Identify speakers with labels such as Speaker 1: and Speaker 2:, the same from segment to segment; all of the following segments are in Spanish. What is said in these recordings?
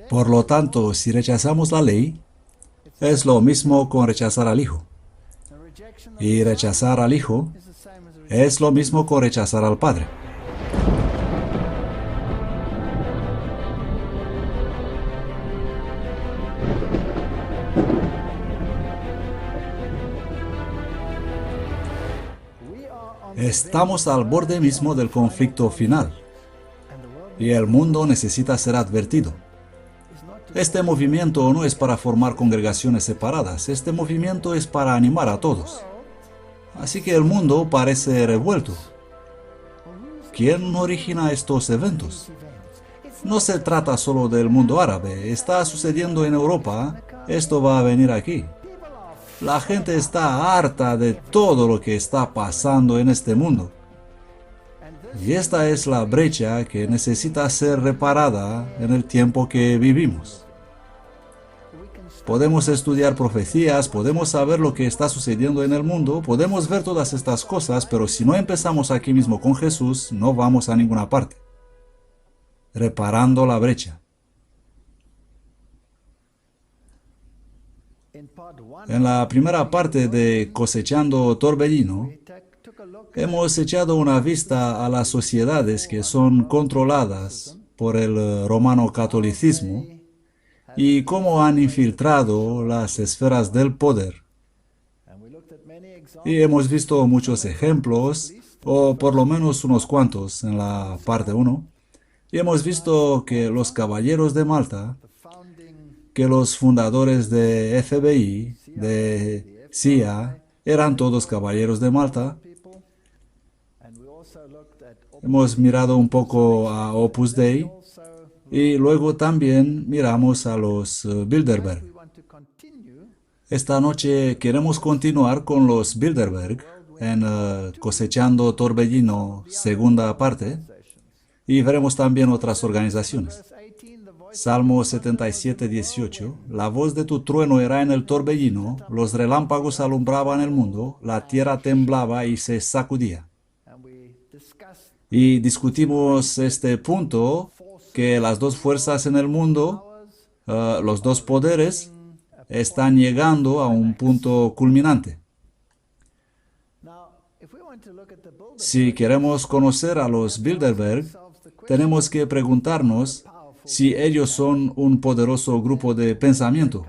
Speaker 1: Por lo tanto, si rechazamos la ley, es lo mismo con rechazar al Hijo. Y rechazar al Hijo es lo mismo con rechazar al Padre. Estamos al borde mismo del conflicto final, y el mundo necesita ser advertido. Este movimiento no es para formar congregaciones separadas, este movimiento es para animar a todos. Así que el mundo parece revuelto. ¿Quién origina estos eventos? No se trata solo del mundo árabe, está sucediendo en Europa, esto va a venir aquí. La gente está harta de todo lo que está pasando en este mundo. Y esta es la brecha que necesita ser reparada en el tiempo que vivimos. Podemos estudiar profecías, podemos saber lo que está sucediendo en el mundo, podemos ver todas estas cosas, pero si no empezamos aquí mismo con Jesús, no vamos a ninguna parte. Reparando la brecha. En la primera parte de Cosechando Torbellino, hemos echado una vista a las sociedades que son controladas por el romano catolicismo y cómo han infiltrado las esferas del poder. Y hemos visto muchos ejemplos, o por lo menos unos cuantos en la parte 1, y hemos visto que los caballeros de Malta, que los fundadores de FBI, de CIA, eran todos caballeros de Malta. Hemos mirado un poco a Opus Dei y luego también miramos a los Bilderberg. Esta noche queremos continuar con los Bilderberg en Cosechando Torbellino, segunda parte, y veremos también otras organizaciones. Salmo 77, 18. La voz de tu trueno era en el torbellino, los relámpagos alumbraban el mundo, la tierra temblaba y se sacudía. Y discutimos este punto, que las dos fuerzas en el mundo, los dos poderes, están llegando a un punto culminante. Si queremos conocer a los Bilderberg, tenemos que preguntarnos si ellos son un poderoso grupo de pensamiento,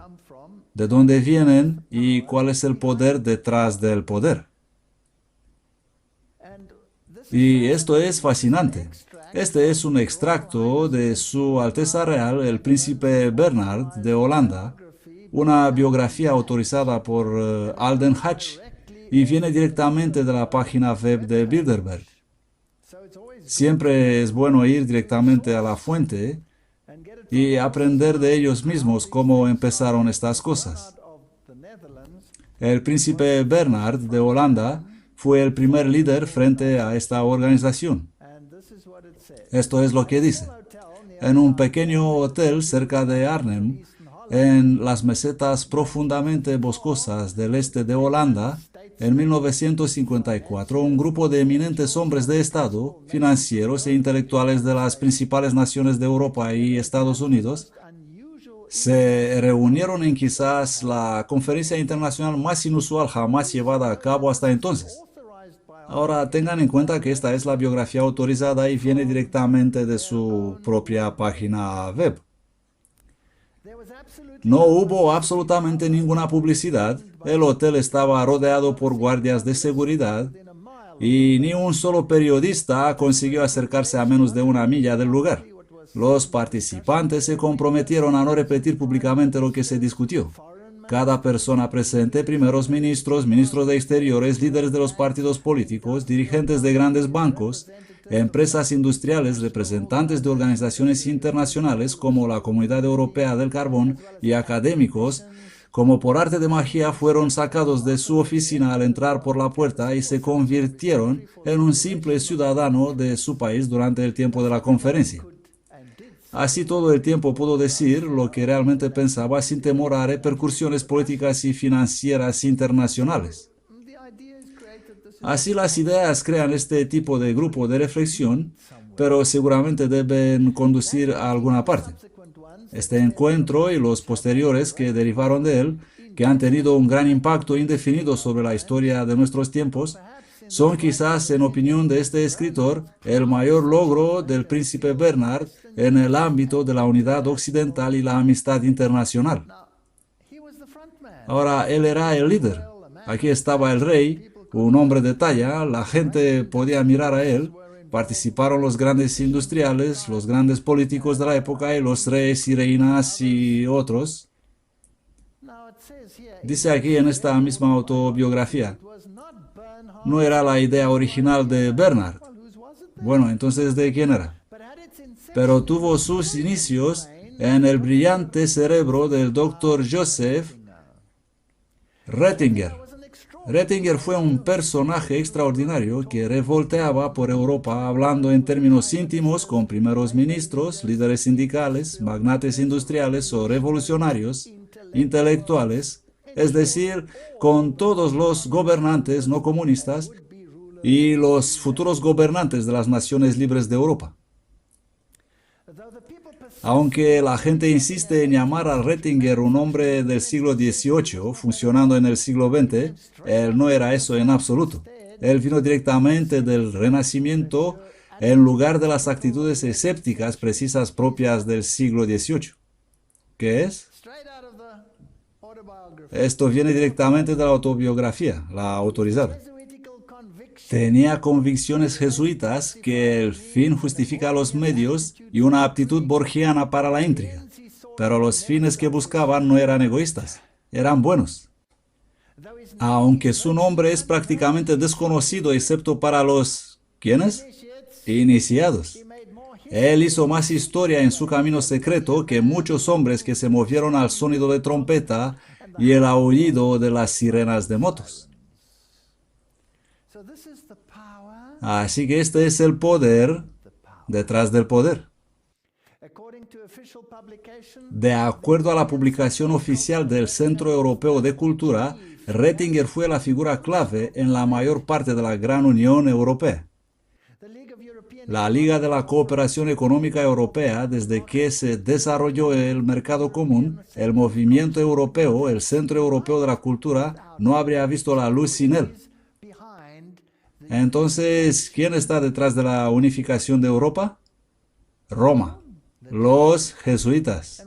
Speaker 1: de dónde vienen y cuál es el poder detrás del poder. Y esto es fascinante. Este es un extracto de Su Alteza Real, el Príncipe Bernhard de Holanda, una biografía autorizada por Alden Hatch, y viene directamente de la página web de Bilderberg. Siempre es bueno ir directamente a la fuente y aprender de ellos mismos cómo empezaron estas cosas. El Príncipe Bernhard de Holanda fue el primer líder frente a esta organización. Esto es lo que dice. En un pequeño hotel cerca de Arnhem, en las mesetas profundamente boscosas del este de Holanda, en 1954, un grupo de eminentes hombres de Estado, financieros e intelectuales de las principales naciones de Europa y Estados Unidos se reunieron en quizás la conferencia internacional más inusual jamás llevada a cabo hasta entonces. Ahora tengan en cuenta que esta es la biografía autorizada y viene directamente de su propia página web. No hubo absolutamente ninguna publicidad, el hotel estaba rodeado por guardias de seguridad y ni un solo periodista consiguió acercarse a menos de una milla del lugar. Los participantes se comprometieron a no repetir públicamente lo que se discutió. Cada persona presente, primeros ministros, ministros de Exteriores, líderes de los partidos políticos, dirigentes de grandes bancos, empresas industriales, representantes de organizaciones internacionales como la Comunidad Europea del Carbón y académicos, como por arte de magia fueron sacados de su oficina al entrar por la puerta y se convirtieron en un simple ciudadano de su país durante el tiempo de la conferencia. Así todo el tiempo pudo decir lo que realmente pensaba sin temor a repercusiones políticas y financieras internacionales. Así las ideas crean este tipo de grupo de reflexión, pero seguramente deben conducir a alguna parte. Este encuentro y los posteriores que derivaron de él, que han tenido un gran impacto indefinido sobre la historia de nuestros tiempos, son quizás, en opinión de este escritor, el mayor logro del príncipe Bernard en el ámbito de la unidad occidental y la amistad internacional. Ahora, él era el líder. Aquí estaba el rey, un hombre de talla, la gente podía mirar a él. Participaron los grandes industriales, los grandes políticos de la época y los reyes y reinas y otros. Dice aquí en esta misma autobiografía, no era la idea original de Bernard. Bueno, entonces, ¿de quién era? Pero tuvo sus inicios en el brillante cerebro del doctor Joseph Ratzinger. Ratzinger fue un personaje extraordinario que revolteaba por Europa hablando en términos íntimos con primeros ministros, líderes sindicales, magnates industriales o revolucionarios, intelectuales, es decir, con todos los gobernantes no comunistas y los futuros gobernantes de las naciones libres de Europa. Aunque la gente insiste en llamar a Ratzinger un hombre del siglo XVIII, funcionando en el siglo XX, él no era eso en absoluto. Él vino directamente del Renacimiento en lugar de las actitudes escépticas precisas propias del siglo XVIII. ¿Qué es? Esto viene directamente de la autobiografía, la autorizada. Tenía convicciones jesuitas que el fin justifica los medios y una aptitud borgiana para la intriga. Pero los fines que buscaban no eran egoístas, eran buenos. Aunque su nombre es prácticamente desconocido excepto para los... ¿quiénes? Iniciados. Él hizo más historia en su camino secreto que muchos hombres que se movieron al sonido de trompeta y el aullido de las sirenas de motos. Así que este es el poder detrás del poder. De acuerdo a la publicación oficial del Centro Europeo de Cultura, Ratzinger fue la figura clave en la mayor parte de la Gran Unión Europea. La Liga de la Cooperación Económica Europea, desde que se desarrolló el mercado común, el movimiento europeo, el Centro Europeo de la Cultura, no habría visto la luz sin él. Entonces, ¿quién está detrás de la unificación de Europa? Roma, los jesuitas.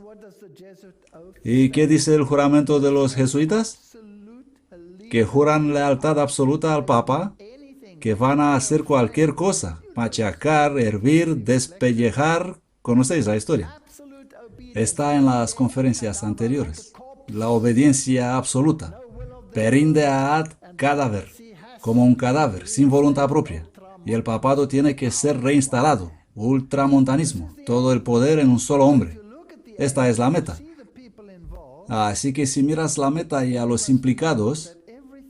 Speaker 1: ¿Y qué dice el juramento de los jesuitas? Que juran lealtad absoluta al Papa, que van a hacer cualquier cosa, machacar, hervir, despellejar. ¿Conocéis la historia? Está en las conferencias anteriores. La obediencia absoluta. Perinde ad cadáver. Como un cadáver, sin voluntad propia. Y el papado tiene que ser reinstalado. Ultramontanismo. Todo el poder en un solo hombre. Esta es la meta. Así que si miras la meta y a los implicados,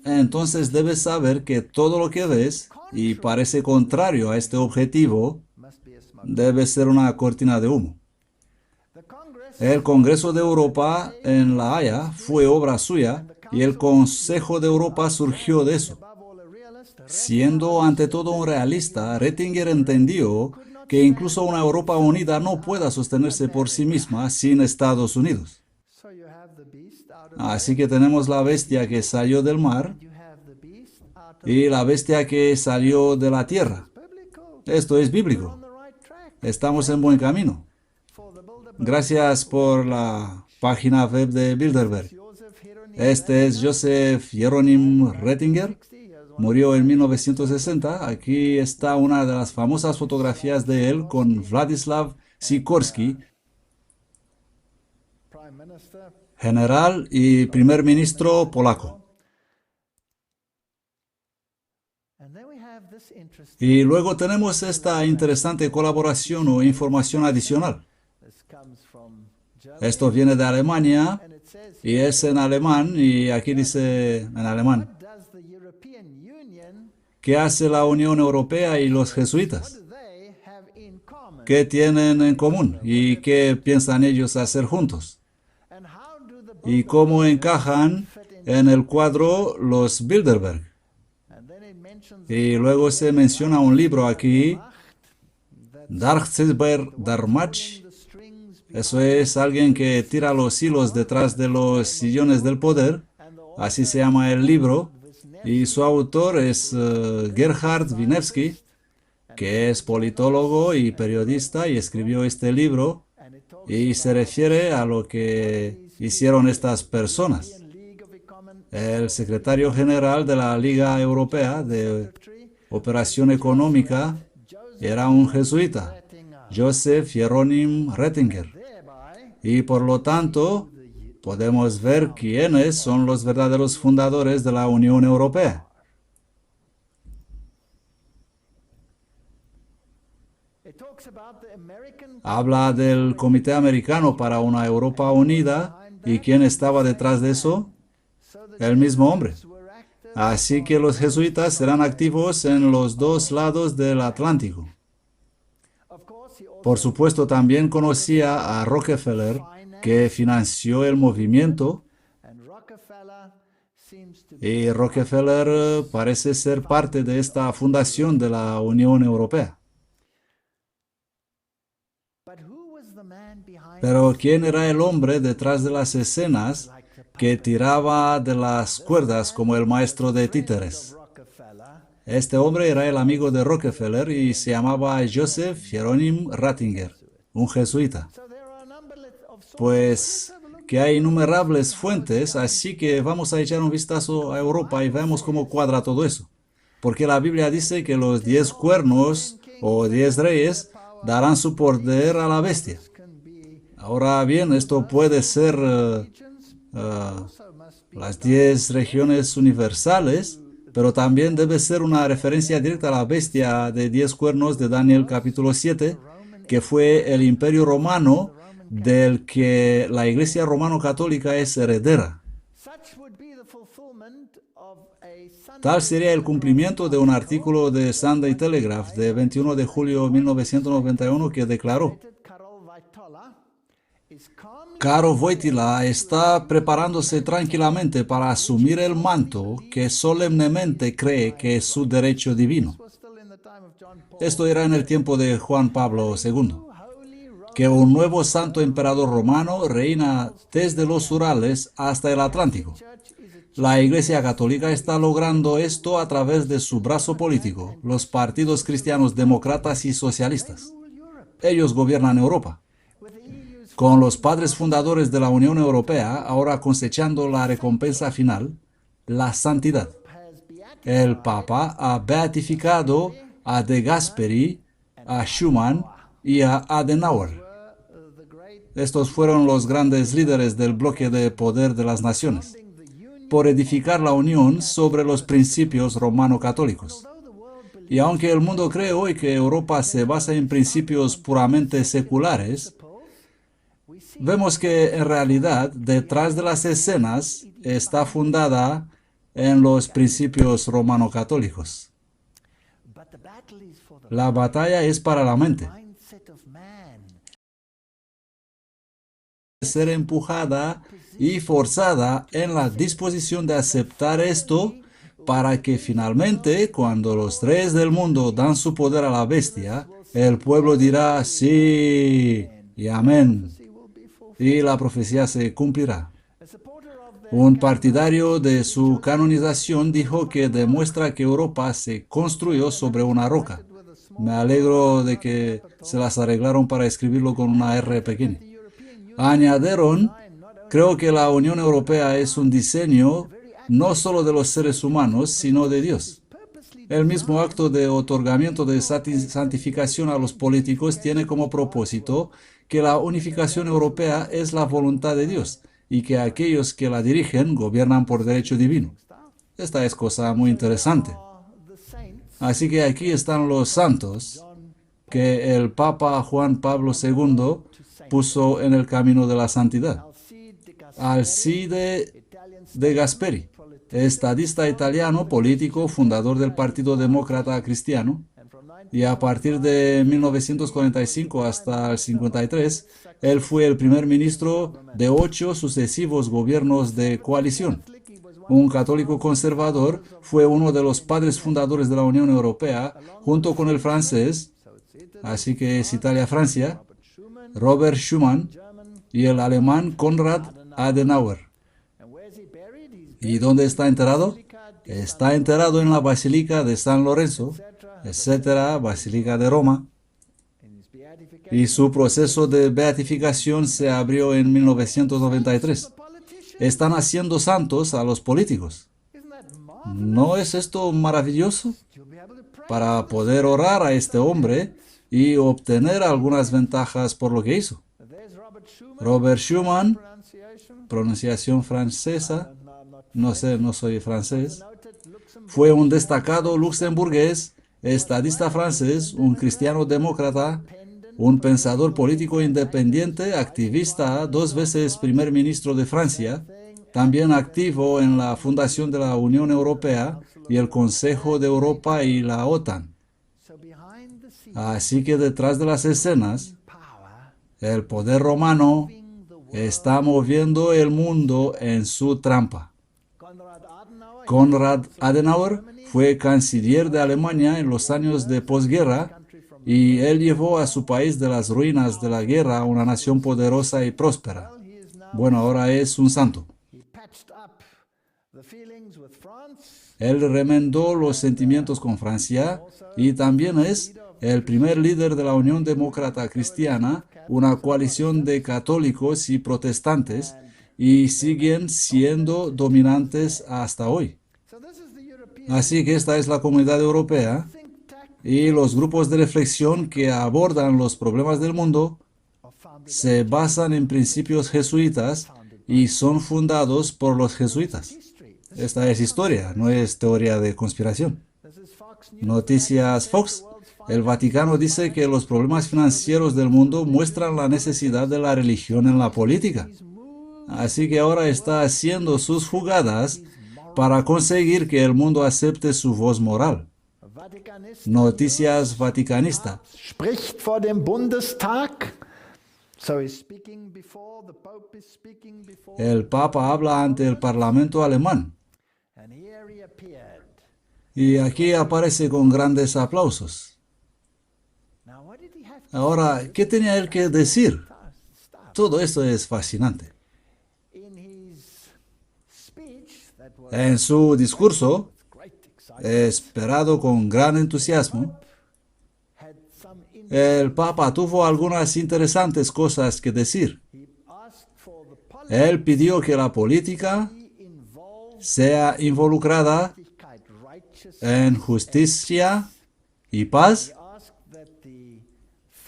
Speaker 1: entonces debes saber que todo lo que ves y parece contrario a este objetivo debe ser una cortina de humo. El Congreso de Europa en La Haya fue obra suya y el Consejo de Europa surgió de eso. Siendo ante todo un realista, Ratzinger entendió que incluso una Europa unida no pueda sostenerse por sí misma sin Estados Unidos. Así que tenemos la bestia que salió del mar y la bestia que salió de la tierra. Esto es bíblico. Estamos en buen camino. Gracias por la página web de Bilderberg. Este es Joseph Hieronym Ratzinger. Murió en 1960. Aquí está una de las famosas fotografías de él con Władysław Sikorski, general y primer ministro polaco. Y luego tenemos esta interesante colaboración o información adicional. Esto viene de Alemania y es en alemán, y aquí dice en alemán: ¿qué hace la Unión Europea y los jesuitas? ¿Qué tienen en común y qué piensan ellos hacer juntos? ¿Y cómo encajan en el cuadro los Bilderberg? Y luego se menciona un libro aquí, Darkseber Darmach, Eso es alguien que tira los hilos detrás de los sillones del poder. Así se llama el libro. Y su autor es Gerhard Winewski, que es politólogo y periodista y escribió este libro y se refiere a lo que hicieron estas personas. El secretario general de la Liga Europea de Operación Económica era un jesuita, Joseph Hieronym Ratzinger, y por lo tanto podemos ver quiénes son los verdaderos fundadores de la Unión Europea. Habla del Comité Americano para una Europa Unida, ¿y quién estaba detrás de eso? El mismo hombre. Así que los jesuitas serán activos en los dos lados del Atlántico. Por supuesto, también conocía a Rockefeller, que financió el movimiento, y Rockefeller parece ser parte de esta fundación de la Unión Europea. Pero ¿quién era el hombre detrás de las escenas que tiraba de las cuerdas como el maestro de títeres? Este hombre era el amigo de Rockefeller y se llamaba Joseph Hieronym Ratzinger, un jesuita. Pues que hay innumerables fuentes, así que vamos a echar un vistazo a Europa y veamos cómo cuadra todo eso. Porque la Biblia dice que los 10 cuernos o 10 reyes darán su poder a la bestia. Ahora bien, esto puede ser las 10 regiones universales, pero también debe ser una referencia directa a la bestia de 10 cuernos de Daniel capítulo 7, que fue el imperio romano del que la Iglesia romano-católica es heredera. Tal sería el cumplimiento de un artículo de Sunday Telegraph de 21 de julio de 1991 que declaró: Karol Wojtyła está preparándose tranquilamente para asumir el manto que solemnemente cree que es su derecho divino. Esto era en el tiempo de Juan Pablo II. Que un nuevo santo emperador romano reina desde los Urales hasta el Atlántico. La Iglesia Católica está logrando esto a través de su brazo político, los partidos cristianos demócratas y socialistas. Ellos gobiernan Europa. Con los padres fundadores de la Unión Europea ahora cosechando la recompensa final, la santidad. El Papa ha beatificado a De Gasperi, a Schuman y a Adenauer. Estos fueron los grandes líderes del bloque de poder de las naciones, por edificar la unión sobre los principios romano-católicos. Y aunque el mundo cree hoy que Europa se basa en principios puramente seculares, vemos que en realidad detrás de las escenas está fundada en los principios romano-católicos. La batalla es para la mente. Ser empujada y forzada en la disposición de aceptar esto para que finalmente, cuando los reyes del mundo dan su poder a la bestia, el pueblo dirá sí y amén, y la profecía se cumplirá. Un partidario de su canonización dijo que demuestra que Europa se construyó sobre una roca. Me alegro de que se las arreglaron para escribirlo con una R pequeña. Añadieron: creo que la Unión Europea es un diseño no solo de los seres humanos, sino de Dios. El mismo acto de otorgamiento de santificación a los políticos tiene como propósito que la unificación europea es la voluntad de Dios y que aquellos que la dirigen gobiernan por derecho divino. Esta es cosa muy interesante. Así que aquí están los santos que el Papa Juan Pablo II puso en el camino de la santidad. Alcide De Gasperi, estadista italiano, político, fundador del Partido Demócrata Cristiano, y a partir de 1945 hasta el 53, él fue el primer ministro de 8 sucesivos gobiernos de coalición. Un católico conservador, fue uno de los padres fundadores de la Unión Europea, junto con el francés, así que es Italia-Francia, Robert Schuman y el alemán Konrad Adenauer. ¿Y dónde está enterrado? Está enterrado en la Basílica de San Lorenzo, etcétera, Basílica de Roma. Y su proceso de beatificación se abrió en 1993. Están haciendo santos a los políticos. ¿No es esto maravilloso? Para poder orar a este hombre y obtener algunas ventajas por lo que hizo. Robert Schuman, pronunciación francesa, no sé, no soy francés, fue un destacado luxemburgués, estadista francés, un cristiano demócrata, un pensador político independiente, activista, 2 veces primer ministro de Francia, también activo en la fundación de la Unión Europea y el Consejo de Europa y la OTAN. Así que detrás de las escenas, el poder romano está moviendo el mundo en su trampa. Konrad Adenauer fue canciller de Alemania en los años de posguerra y él llevó a su país de las ruinas de la guerra a una nación poderosa y próspera. Bueno, ahora es un santo. Él remendó los sentimientos con Francia y también es el primer líder de la Unión Demócrata Cristiana, una coalición de católicos y protestantes, y siguen siendo dominantes hasta hoy. Así que esta es la comunidad europea y los grupos de reflexión que abordan los problemas del mundo se basan en principios jesuitas y son fundados por los jesuitas. Esta es historia, no es teoría de conspiración. Noticias Fox. El Vaticano dice que los problemas financieros del mundo muestran la necesidad de la religión en la política. Así que ahora está haciendo sus jugadas para conseguir que el mundo acepte su voz moral. Noticias Vaticanista.
Speaker 2: Spricht vor dem Bundestag. So he's speaking before the Pope is speaking before.
Speaker 1: El Papa habla ante el Parlamento alemán.
Speaker 2: And here he appeared.
Speaker 1: Y aquí aparece con grandes aplausos.
Speaker 2: Now what did he have to
Speaker 1: Ahora, ¿qué tenía él que decir?
Speaker 2: start?
Speaker 1: Todo esto es fascinante.
Speaker 2: In his speech that was
Speaker 1: En su discurso,
Speaker 2: great excitement,
Speaker 1: esperado con gran entusiasmo,
Speaker 2: had some
Speaker 1: el Papa tuvo algunas interesantes cosas que decir.
Speaker 2: he asked for the
Speaker 1: Él pidió que la política
Speaker 2: policy involved
Speaker 1: sea involucrada
Speaker 2: righteous.
Speaker 1: en justicia y paz
Speaker 2: He asked that the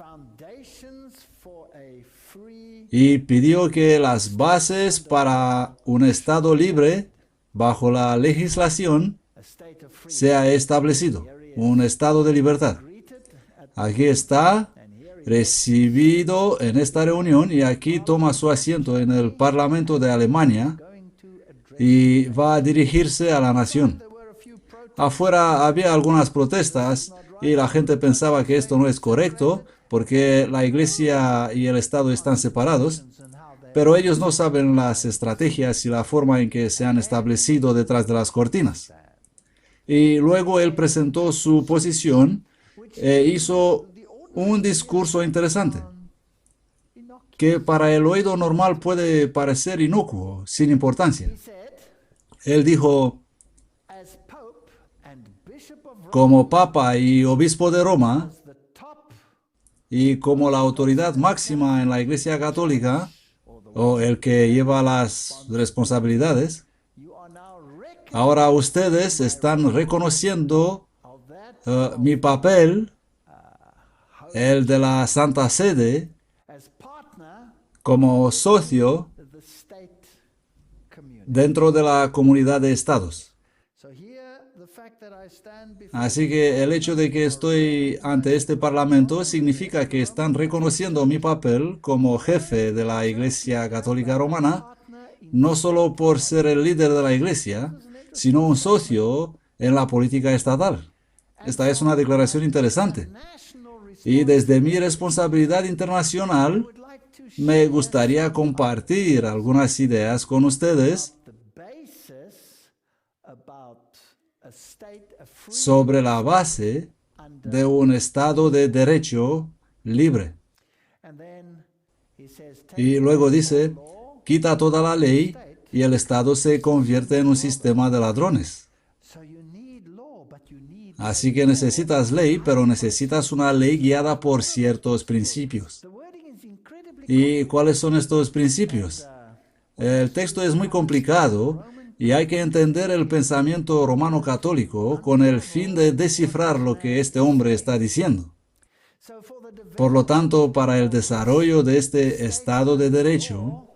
Speaker 2: foundations for a free
Speaker 1: y pidió que las bases para un Estado libre bajo la legislación
Speaker 2: a state of free
Speaker 1: sea establecido, un Estado de libertad.
Speaker 2: greeted at
Speaker 1: Aquí está,
Speaker 2: and here he
Speaker 1: recibido en esta reunión y aquí toma su asiento en el Parlamento de Alemania
Speaker 2: going to address.
Speaker 1: y va a dirigirse a la nación.
Speaker 2: There were a few protests.
Speaker 1: Afuera había algunas protestas y la gente pensaba que esto no es correcto porque la iglesia y el Estado están separados,
Speaker 2: And how they
Speaker 1: pero ellos no saben las estrategias y la forma en que se han establecido detrás de las cortinas. Y luego él presentó su posición e hizo un discurso interesante que para el oído normal puede parecer inocuo, sin importancia.
Speaker 2: he said,
Speaker 1: Él dijo,
Speaker 2: as Pope and Bishop of Rome,
Speaker 1: como Papa y Obispo de Roma,
Speaker 2: the top
Speaker 1: y como la autoridad máxima en la Iglesia Católica, o el que lleva las responsabilidades,
Speaker 2: you are now reckoning
Speaker 1: ahora ustedes están reconociendo
Speaker 2: of that
Speaker 1: mi papel, el de la Santa Sede,
Speaker 2: as partner
Speaker 1: como socio
Speaker 2: of the state community.
Speaker 1: dentro de la comunidad de estados.
Speaker 2: So here the fact that I stand before
Speaker 1: Así que el hecho de que estoy ante este parlamento significa que están reconociendo mi papel como jefe de la Iglesia Católica Romana,
Speaker 2: partner in
Speaker 1: no solo por ser el líder de la Iglesia, sino un socio en la política estatal. Esta es una declaración interesante.
Speaker 2: national response.
Speaker 1: Y desde mi responsabilidad internacional,
Speaker 2: Would like to
Speaker 1: me gustaría compartir algunas ideas con ustedes
Speaker 2: the basis about a state of free
Speaker 1: sobre la base
Speaker 2: under
Speaker 1: de un Estado de derecho libre.
Speaker 2: and then
Speaker 1: Y luego dice, quita toda la ley y el Estado se convierte en un sistema de ladrones. Así que necesitas ley, pero necesitas una ley guiada por ciertos principios. ¿Y cuáles son estos principios? El texto es muy complicado y hay que entender el pensamiento romano católico con el fin de descifrar lo que este hombre está diciendo. Por lo tanto, para el desarrollo de este Estado de Derecho,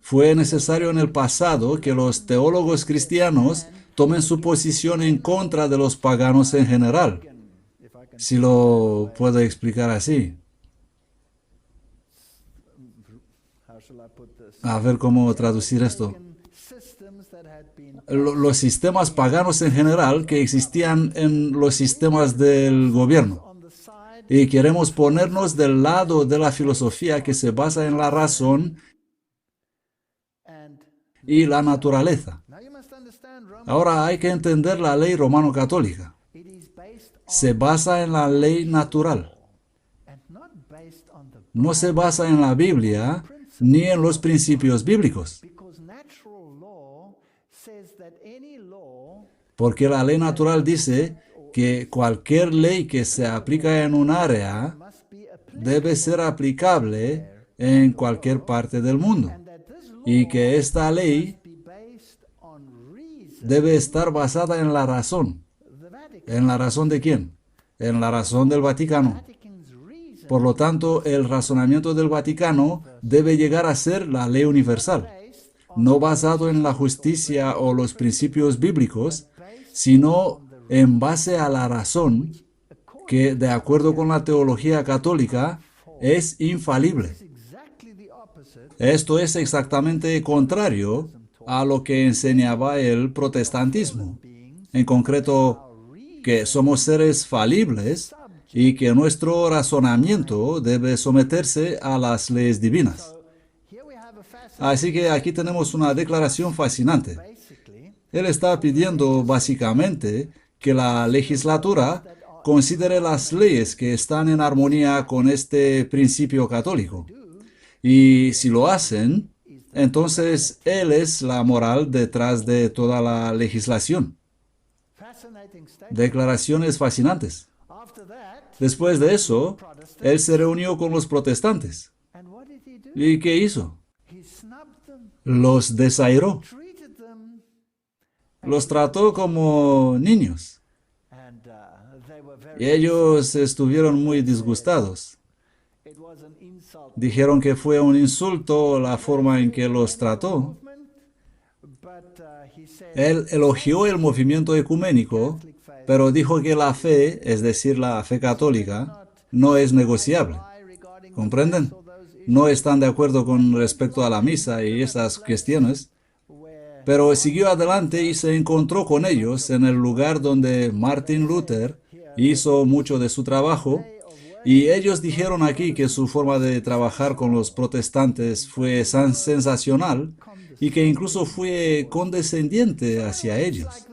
Speaker 1: fue necesario en el pasado que los teólogos cristianos tomen su posición en contra de los paganos en general, si lo puedo explicar así. A ver cómo traducir esto. Los sistemas paganos en general que existían en los sistemas del gobierno. Y queremos ponernos del lado de la filosofía que se basa en la razón y la naturaleza. Ahora hay que entender la ley romano-católica. Se basa en la ley natural. No se basa en la Biblia ni en los principios bíblicos. Porque la ley natural dice que cualquier ley que se aplica en un área debe ser aplicable en cualquier parte del mundo. Y que esta ley debe estar basada en la razón. ¿En la razón de quién? En la razón del Vaticano. Por lo tanto, el razonamiento del Vaticano debe llegar a ser la ley universal, no basado en la justicia o los principios bíblicos, sino en base a la razón que, de acuerdo con la teología católica, es infalible. Esto es exactamente contrario a lo que enseñaba el protestantismo. En concreto, que somos seres falibles y que nuestro razonamiento debe someterse a las leyes divinas. Así que aquí tenemos una declaración fascinante. Él está pidiendo básicamente que la legislatura considere las leyes que están en armonía con este principio católico. Y si lo hacen, entonces Él es la moral detrás de toda la legislación. Declaraciones fascinantes. Después de eso, Él se reunió con los protestantes. ¿Y qué hizo? Los desairó. Los trató como niños. Y ellos estuvieron muy disgustados. Dijeron que fue un insulto la forma en que los trató. Él elogió el movimiento ecuménico, pero dijo que la fe, es decir, la fe católica, no es negociable. ¿Comprenden? No están de acuerdo con respecto a la misa y esas cuestiones. Pero siguió adelante y se encontró con ellos en el lugar donde Martin Luther hizo mucho de su trabajo. Y ellos dijeron aquí que su forma de trabajar con los protestantes fue sensacional y que incluso fue condescendiente hacia ellos.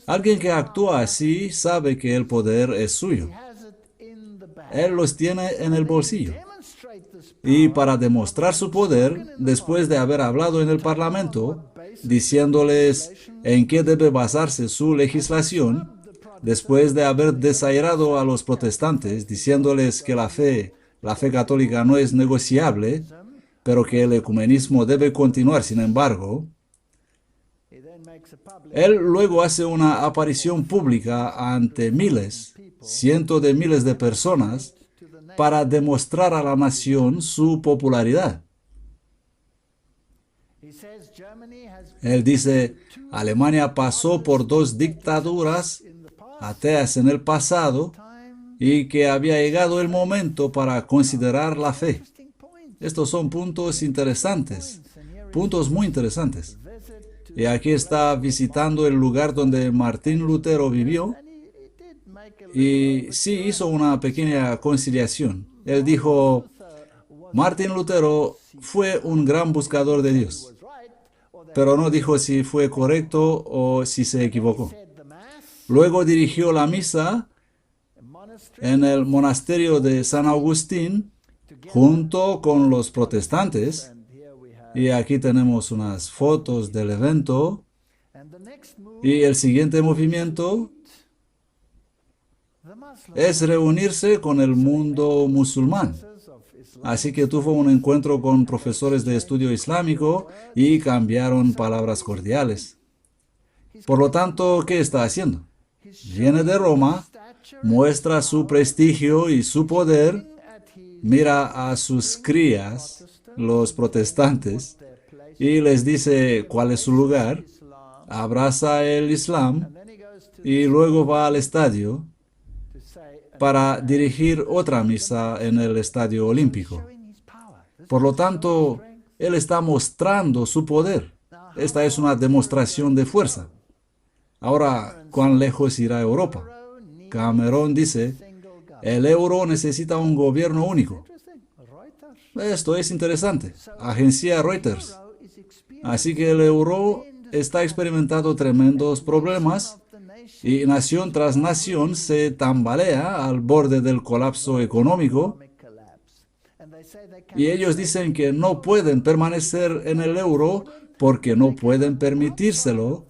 Speaker 1: Alguien que actúa así sabe que el poder es suyo. Él los tiene en el bolsillo. Y para demostrar su poder, después de haber hablado en el Parlamento, diciéndoles en qué debe basarse su legislación, después de haber desairado a los protestantes, diciéndoles que la fe católica no es negociable, pero que el ecumenismo debe continuar, sin embargo, Él luego hace una aparición pública ante miles, cientos de miles de personas, para demostrar a la nación su popularidad. Él dice, Alemania pasó por 2 dictaduras ateas en el pasado y que había llegado el momento para considerar la fe. Estos son puntos interesantes, puntos muy interesantes. Y aquí está visitando el lugar donde Martín Lutero vivió y sí hizo una pequeña conciliación. Él dijo, Martín Lutero fue un gran buscador de Dios, pero no dijo si fue correcto o si se equivocó. Luego dirigió la misa en el monasterio de San Agustín junto con los protestantes. Y aquí tenemos unas fotos del evento. Y el siguiente movimiento es reunirse con el mundo musulmán. Así que tuvo un encuentro con profesores de estudio islámico y cambiaron palabras cordiales. Por lo tanto, ¿qué está haciendo? Viene de Roma, muestra su prestigio y su poder, mira a sus crías, los protestantes, y les dice cuál es su lugar, abraza el Islam y luego va al estadio para dirigir otra misa en el Estadio Olímpico. Por lo tanto, él está mostrando su poder. Esta es una demostración de fuerza. Ahora, ¿cuán lejos irá Europa? Cameron dice, el euro necesita un gobierno único. Esto es interesante. Agencia Reuters. Así que el euro está experimentando tremendos problemas y nación tras nación se tambalea al borde del colapso económico. Y ellos dicen que no pueden permanecer en el euro porque no pueden permitírselo,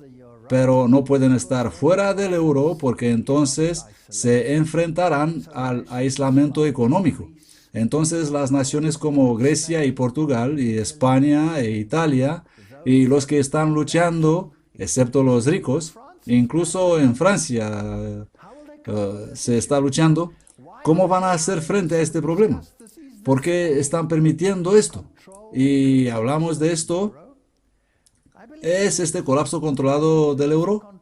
Speaker 1: pero no pueden estar fuera del euro porque entonces se enfrentarán al aislamiento económico. Entonces las naciones como Grecia y Portugal y España e Italia y los que están luchando, excepto los ricos, incluso en Francia se está luchando, ¿cómo van a hacer frente a este problema? ¿Por qué están permitiendo esto? Y hablamos de esto. ¿Es este colapso controlado del euro?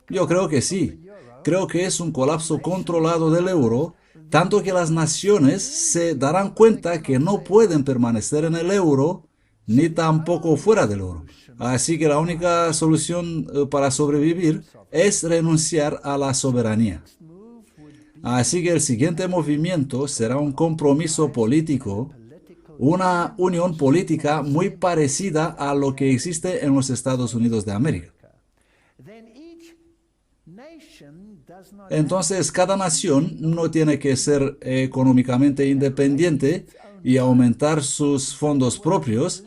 Speaker 1: Yo creo que sí. Creo que es un colapso controlado del euro, tanto que las naciones se darán cuenta que no pueden permanecer en el euro, ni tampoco fuera del euro. Así que la única solución para sobrevivir es renunciar a la soberanía. Así que el siguiente movimiento será un compromiso político, una unión política muy parecida a lo que existe en los Estados Unidos de América. Entonces, cada nación no tiene que ser económicamente independiente y aumentar sus fondos propios,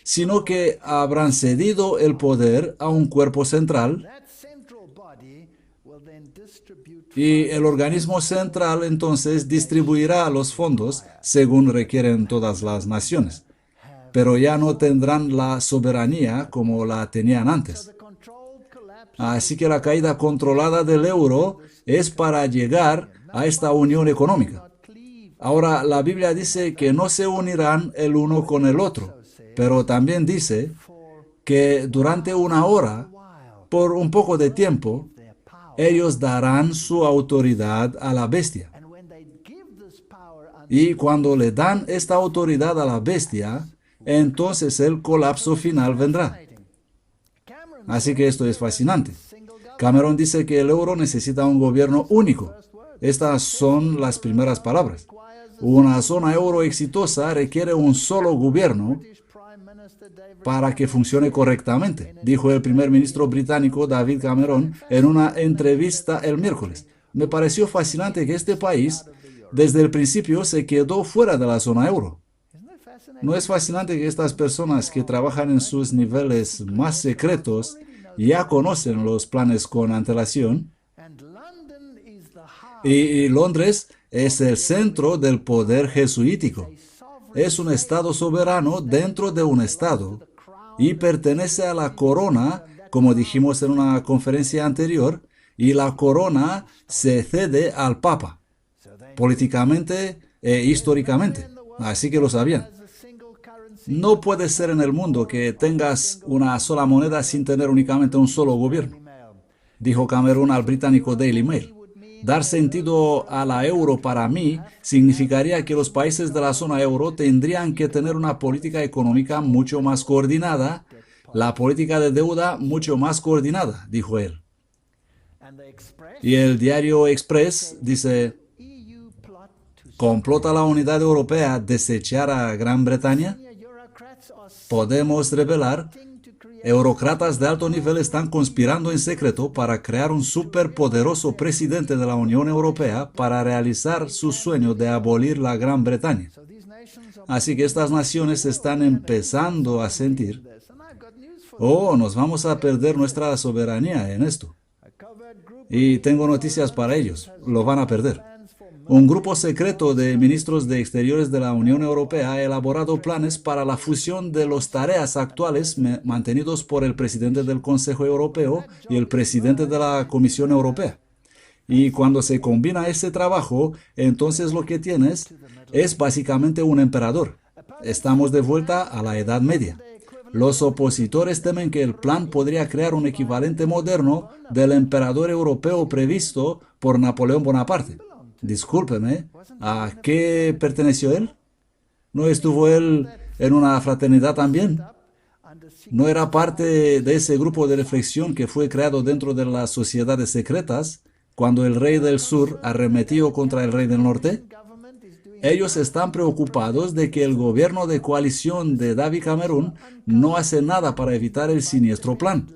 Speaker 1: sino que habrán cedido el poder a un cuerpo central y el organismo central entonces distribuirá los fondos según requieren todas las naciones, pero ya no tendrán la soberanía como la tenían antes. Así que la caída controlada del euro es para llegar a esta unión económica. Ahora, la Biblia dice que no se unirán el uno con el otro, pero también dice que durante una hora, por un poco de tiempo, ellos darán su autoridad a la bestia. Y cuando le dan esta autoridad a la bestia, entonces el colapso final vendrá. Así que esto es fascinante. Cameron dice que el euro necesita un gobierno único. Estas son las primeras palabras. Una zona euro exitosa requiere un solo gobierno para que funcione correctamente, dijo el primer ministro británico David Cameron en una entrevista el miércoles. Me pareció fascinante que este país, desde el principio, se quedó fuera de la zona euro. ¿No es fascinante que estas personas que trabajan en sus niveles más secretos ya conocen los planes con antelación? Y Londres es el centro del poder jesuítico. Es un estado soberano dentro de un estado y pertenece a la corona, como dijimos en una conferencia anterior, y la corona se cede al Papa, políticamente e históricamente. Así que lo sabían. No puede ser en el mundo que tengas una sola moneda sin tener únicamente un solo gobierno, dijo Cameron al británico Daily Mail. Dar sentido a la euro para mí significaría que los países de la zona euro tendrían que tener una política económica mucho más coordinada, la política de deuda mucho más coordinada, dijo él. Y el diario Express dice, ¿complota la unidad europea desechar a Gran Bretaña? Podemos revelar Eurocratas de alto nivel están conspirando en secreto para crear un superpoderoso presidente de la Unión Europea para realizar su sueño de abolir la Gran Bretaña. Así que estas naciones están empezando a sentir, oh, nos vamos a perder nuestra soberanía en esto. Y tengo noticias para ellos, lo van a perder. Un grupo secreto de ministros de Exteriores de la Unión Europea ha elaborado planes para la fusión de las tareas actuales mantenidos por el presidente del Consejo Europeo y el presidente de la Comisión Europea. Y cuando se combina ese trabajo, entonces lo que tienes es básicamente un emperador. Estamos de vuelta a la Edad Media. Los opositores temen que el plan podría crear un equivalente moderno del emperador europeo previsto por Napoleón Bonaparte. Discúlpeme, ¿a qué perteneció él? ¿No estuvo él en una fraternidad también? ¿No era parte de ese grupo de reflexión que fue creado dentro de las sociedades secretas cuando el rey del sur arremetió contra el rey del norte? Ellos están preocupados de que el gobierno de coalición de David Cameron no hace nada para evitar el siniestro plan.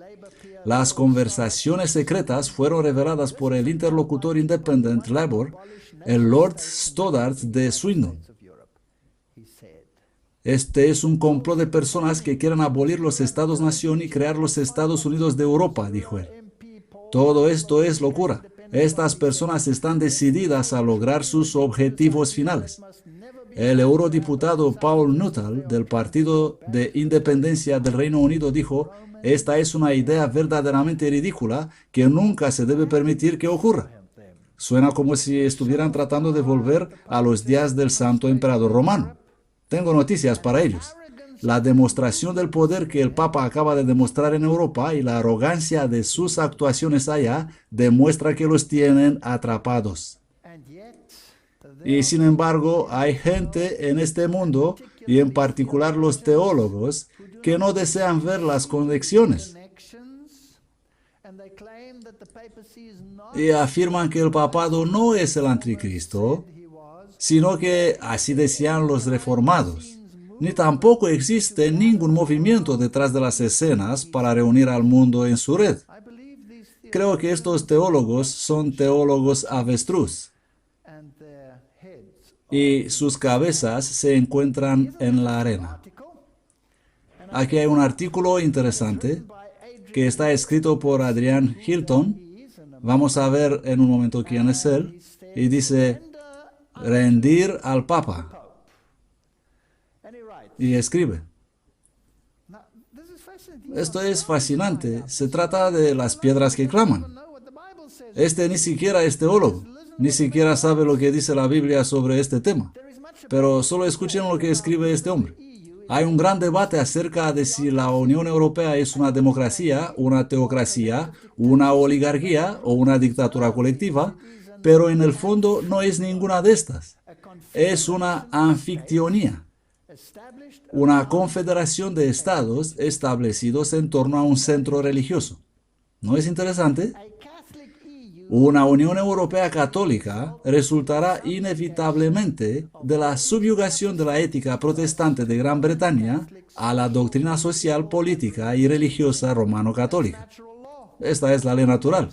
Speaker 1: Las conversaciones secretas fueron reveladas por el interlocutor Independent Labour, el Lord Stoddart de Swindon. Este es un complot de personas que quieren abolir los Estados-nación y crear los Estados Unidos de Europa, dijo él. Todo esto es locura. Estas personas están decididas a lograr sus objetivos finales. El eurodiputado Paul Nuttall, del Partido de Independencia del Reino Unido, dijo: esta es una idea verdaderamente ridícula que nunca se debe permitir que ocurra. Suena como si estuvieran tratando de volver a los días del Santo Emperador Romano. Tengo noticias para ellos. La demostración del poder que el Papa acaba de demostrar en Europa y la arrogancia de sus actuaciones allá demuestra que los tienen atrapados. Y sin embargo, hay gente en este mundo, y en particular los teólogos, que no desean ver las conexiones. Y afirman que el papado no es el anticristo, sino que así decían los reformados. Ni tampoco existe ningún movimiento detrás de las escenas para reunir al mundo en su red. Creo que estos teólogos son teólogos avestruz, y sus cabezas se encuentran en la arena. Aquí hay un artículo interesante que está escrito por Adrian Hilton. Vamos a ver en un momento quién es él. Y dice: rendir al Papa. Y escribe: esto es fascinante. Se trata de las piedras que claman. Este ni siquiera es teólogo. Ni siquiera sabe lo que dice la Biblia sobre este tema. Pero solo escuchen lo que escribe este hombre. Hay un gran debate acerca de si la Unión Europea es una democracia, una teocracia, una oligarquía o una dictadura colectiva, pero en el fondo no es ninguna de estas. Es una anfictionía, una confederación de estados establecidos en torno a un centro religioso. ¿No es interesante? Una Unión Europea católica resultará inevitablemente de la subyugación de la ética protestante de Gran Bretaña a la doctrina social, política y religiosa romano-católica. Esta es la ley natural.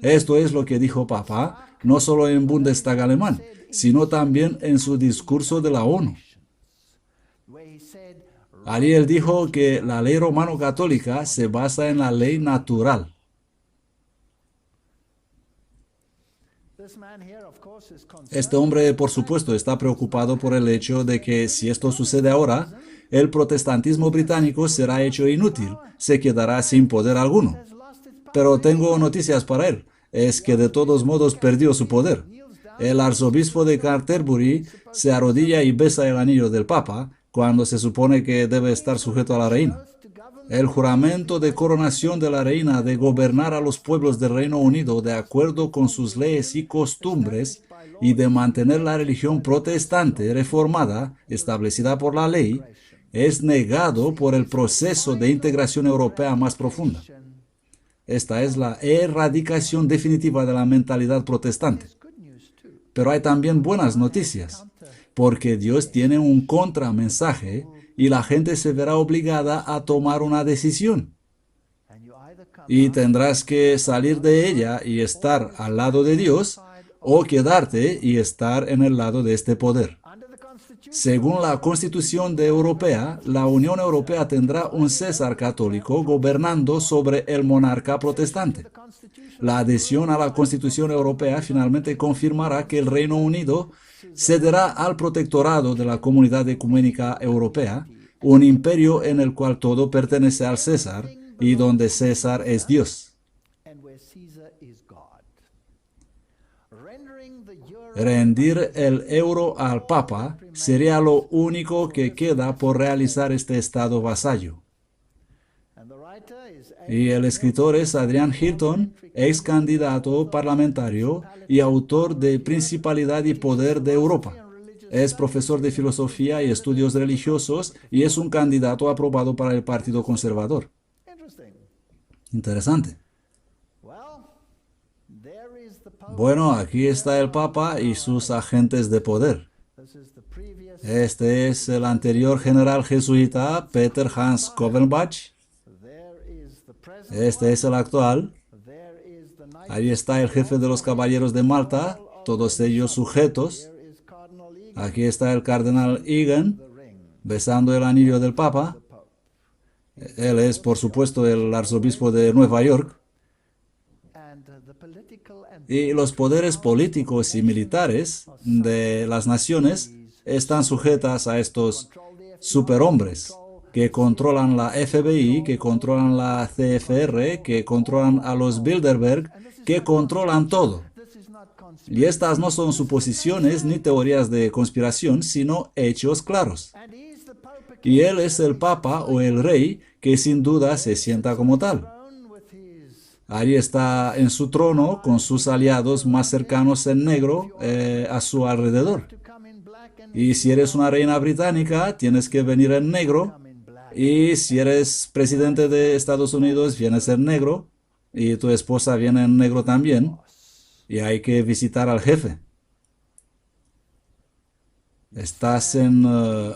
Speaker 1: Esto es lo que dijo Papa, no solo en Bundestag alemán, sino también en su discurso de la ONU. Allí él dijo que la ley romano-católica se basa en la ley natural. Este hombre, por supuesto, está preocupado por el hecho de que si esto sucede ahora, el protestantismo británico será hecho inútil, se quedará sin poder alguno. Pero tengo noticias para él, es que de todos modos perdió su poder. El arzobispo de Canterbury se arrodilla y besa el anillo del Papa cuando se supone que debe estar sujeto a la reina. El juramento de coronación de la reina de gobernar a los pueblos del Reino Unido de acuerdo con sus leyes y costumbres y de mantener la religión protestante reformada establecida por la ley es negado por el proceso de integración europea más profunda. Esta es la erradicación definitiva de la mentalidad protestante. Pero hay también buenas noticias, porque Dios tiene un contramensaje y la gente se verá obligada a tomar una decisión.
Speaker 2: and you either come
Speaker 1: Y tendrás que salir de ella y estar al lado de Dios, o quedarte y estar en el lado de este poder.
Speaker 2: under the Constitution.
Speaker 1: Según la Constitución Europea, la Unión Europea tendrá un César católico gobernando sobre el monarca protestante.
Speaker 2: The Constitution
Speaker 1: La adhesión a la Constitución Europea finalmente confirmará que el Reino Unido cederá al protectorado de la Comunidad Ecuménica Europea, un imperio en el cual todo pertenece al César y donde César es Dios.
Speaker 2: and where Caesar is God. Rendering the euro
Speaker 1: Rendir el euro al Papa sería lo único que queda por realizar este estado vasallo.
Speaker 2: and the writer is
Speaker 1: Y el escritor es Adrian Hilton, ex candidato parlamentario y autor de Principalidad y Poder de Europa. Es profesor de filosofía y estudios religiosos y es un candidato aprobado para el Partido Conservador.
Speaker 2: interesting.
Speaker 1: Interesante.
Speaker 2: Well, there is the Pope.
Speaker 1: Bueno, aquí está el Papa y sus agentes de poder.
Speaker 2: This is the previous.
Speaker 1: Este es el anterior general jesuita Peter Hans Kovenbach.
Speaker 2: There is the present.
Speaker 1: Este es el actual.
Speaker 2: There is the knight.
Speaker 1: Ahí está el jefe de los caballeros de Malta, todos ellos sujetos.
Speaker 2: There is Cardinal Egan.
Speaker 1: Aquí está el cardenal Egan
Speaker 2: The ring.
Speaker 1: besando el anillo del Papa. Él es, por supuesto, el arzobispo de Nueva York.
Speaker 2: And the political and
Speaker 1: Y los poderes políticos y militares de las naciones están sujetas a estos superhombres que controlan la FBI, que controlan la CFR, que controlan a los Bilderberg, que controlan todo.
Speaker 2: this is not
Speaker 1: Y estas no son suposiciones ni teorías de conspiración, sino hechos claros.
Speaker 2: and he is the Pope
Speaker 1: Y él es el Papa o el Rey que sin duda se sienta como tal.
Speaker 2: alone with his
Speaker 1: Ahí está en su trono con sus aliados más cercanos en negro a su alrededor.
Speaker 2: to come in black and
Speaker 1: Y si eres una reina británica, tienes que venir en negro.
Speaker 2: come in black.
Speaker 1: Y si eres presidente de Estados Unidos, vienes en negro. Y tu esposa viene en negro también. Y hay que visitar al jefe. Estás en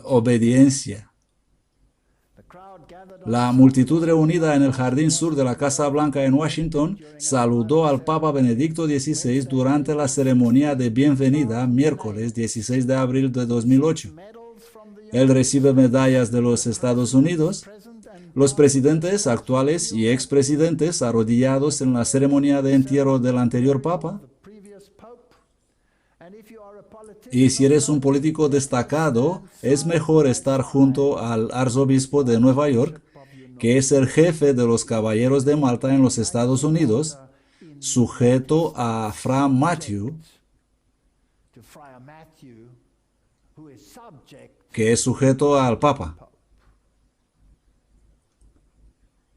Speaker 1: obediencia.
Speaker 2: The crowd gathered on
Speaker 1: La multitud reunida en el jardín sur de la Casa Blanca en Washington saludó al Papa Benedicto XVI durante la ceremonia de bienvenida miércoles 16 de abril de 2008.
Speaker 2: medals from the
Speaker 1: Él recibe medallas de los Estados Unidos.
Speaker 2: present and
Speaker 1: Los presidentes actuales y expresidentes arrodillados en la ceremonia de entierro del anterior Papa.
Speaker 2: the previous Pope. And if you are a politician,
Speaker 1: Y si eres un político destacado, es mejor estar junto al arzobispo de Nueva York, que es el jefe de los caballeros de Malta en los Estados Unidos, sujeto a Fra Matthew,
Speaker 2: to Friar Matthew, who is subject,
Speaker 1: que es sujeto al Papa.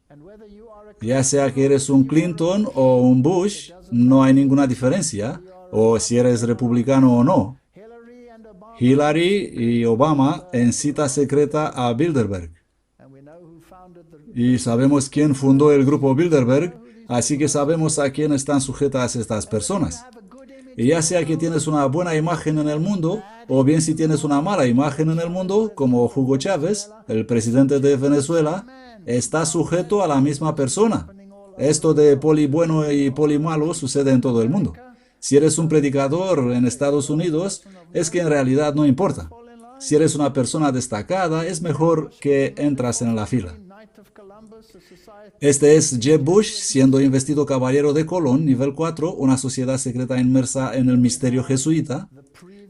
Speaker 2: and whether you are a
Speaker 1: Ya sea que eres un Clinton o un Bush, no hay ninguna diferencia, o si eres republicano o no.
Speaker 2: Hillary and Obama,
Speaker 1: Hillary y Obama en cita secreta a Bilderberg.
Speaker 2: and we know who founded the
Speaker 1: Y sabemos quién fundó el grupo Bilderberg, así que sabemos a quién están sujetas estas personas.
Speaker 2: have a good image.
Speaker 1: Y ya sea que tienes una buena imagen en el mundo, o bien si tienes una mala imagen en el mundo, como Hugo Chávez, el presidente de Venezuela, está sujeto a la misma persona. Esto de poli bueno y poli malo sucede en todo el mundo. Si eres un predicador en Estados Unidos, es que en realidad no importa. Si eres una persona destacada, es mejor que entras en la fila.
Speaker 2: Knight of Columbus, a society
Speaker 1: Este es Jeb Bush siendo investido caballero de Colón, nivel 4, una sociedad secreta inmersa en el misterio jesuita.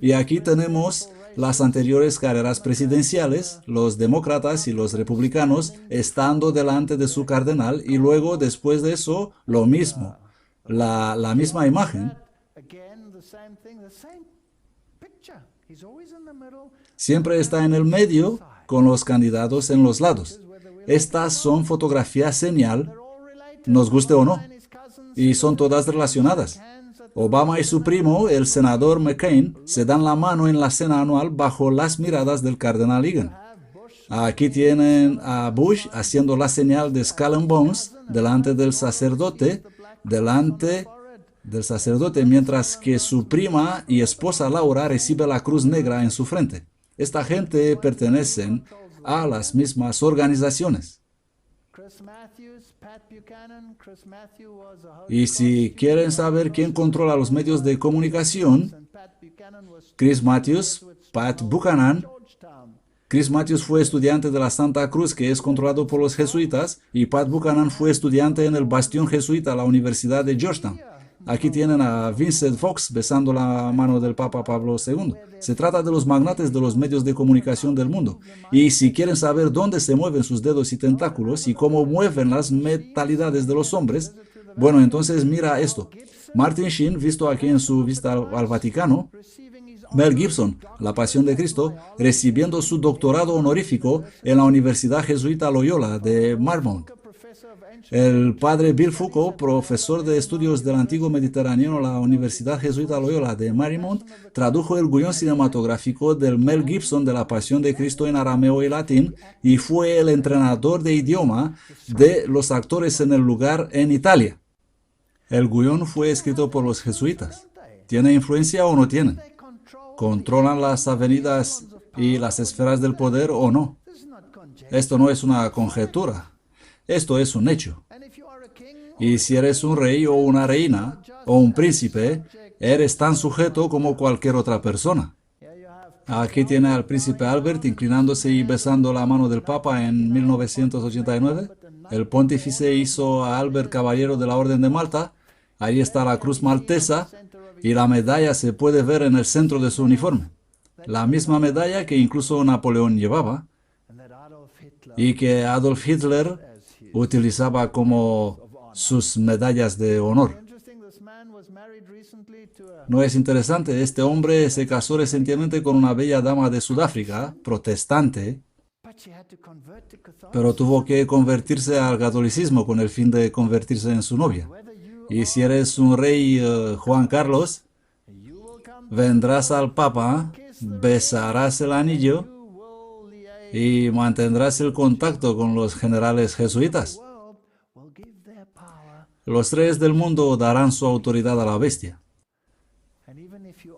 Speaker 1: Y aquí tenemos las anteriores carreras presidenciales, los demócratas y los republicanos estando delante de su cardenal y luego después de eso lo mismo, la misma imagen.
Speaker 2: again, the same thing, the same picture. He's always in the middle.
Speaker 1: Siempre está en el medio con los candidatos en los lados. Estas son fotografías señal,
Speaker 2: They're all related.
Speaker 1: nos guste o no,
Speaker 2: And his cousins
Speaker 1: y son todas relacionadas.
Speaker 2: hands at
Speaker 1: Obama y su primo, el senador McCain, se dan la mano en la cena anual bajo las miradas del cardenal Egan.
Speaker 2: have Bush
Speaker 1: Aquí tienen a Bush haciendo la señal de Skull and Bones delante del sacerdote, mientras que su prima y esposa Laura recibe la cruz negra en su frente. Esta gente pertenecen a las mismas organizaciones.
Speaker 2: Chris Matthews, Pat Buchanan. Chris Matthews was a
Speaker 1: Y si quieren saber quién controla los medios de comunicación,
Speaker 2: and Pat Buchanan was
Speaker 1: Chris Matthews, Pat Buchanan.
Speaker 2: Georgetown.
Speaker 1: Chris Matthews fue estudiante de la Santa Cruz, que es controlado por los jesuitas, y Pat Buchanan fue estudiante en el Bastión Jesuita, la Universidad de Georgetown. Aquí tienen a Vincent Fox besando la mano del Papa Pablo II. Se trata de los magnates de los medios de comunicación del mundo. Y si quieren saber dónde se mueven sus dedos y tentáculos y cómo mueven las mentalidades de los hombres, bueno, entonces mira esto. Martin Sheen, visto aquí en su visita al Vaticano, Mel Gibson, La Pasión de Cristo, recibiendo su doctorado honorífico en la Universidad Jesuita Loyola de Marymount. El padre Bill Foucault, profesor de estudios del Antiguo Mediterráneo en la Universidad Jesuita Loyola de Marymount, tradujo el guión cinematográfico del Mel Gibson de La Pasión de Cristo en arameo y latín y fue el entrenador de idioma de los actores en el lugar en Italia. El guión fue escrito por los jesuitas. ¿Tiene influencia o no tienen? ¿Controlan las avenidas y las esferas del poder o no? Esto no es una conjetura. Esto es un hecho. Y si eres un rey o una reina o un príncipe, eres tan sujeto como cualquier otra persona. Aquí tiene al príncipe Albert inclinándose y besando la mano del Papa en 1989. El pontífice hizo a Albert caballero de la Orden de Malta. Ahí está la cruz maltesa y la medalla se puede ver en el centro de su uniforme. La misma medalla que incluso Napoleón llevaba y que Adolf Hitler utilizaba como sus medallas de honor. ¿No es interesante? Este hombre se casó recientemente con una bella dama de Sudáfrica, protestante, pero tuvo que convertirse al catolicismo con el fin de convertirse en su novia. Y si eres un rey Juan Carlos, vendrás al Papa, besarás el anillo y mantendrás el contacto con los generales jesuitas. Los reyes del mundo darán su autoridad a la bestia.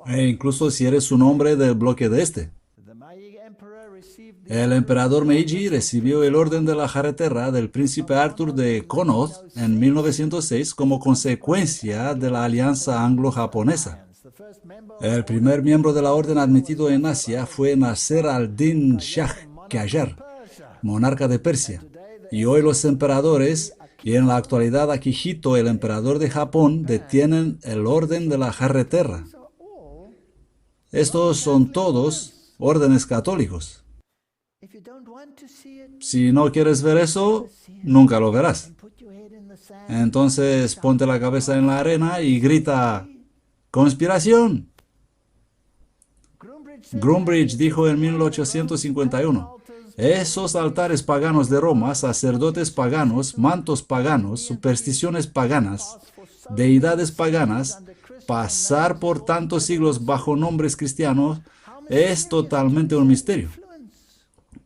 Speaker 1: E incluso si eres un hombre del bloque de este. El emperador Meiji recibió el orden de la jarreterra del príncipe Arthur de Connaught en 1906 como consecuencia de la alianza anglo-japonesa. El primer miembro de la orden admitido en Asia fue Nasser al-Din Shah Qajar, monarca de Persia. Y hoy los emperadores, y en la actualidad Akihito, el emperador de Japón, detienen el orden de la jarreterra. Estos son todos órdenes católicos. Si no quieres ver eso, nunca lo verás. Entonces ponte la cabeza en la arena y grita: ¡conspiración! Groombridge dijo en 1851, esos altares paganos de Roma, sacerdotes paganos, mantos paganos, supersticiones paganas, deidades paganas, pasar por tantos siglos bajo nombres cristianos, es totalmente un misterio.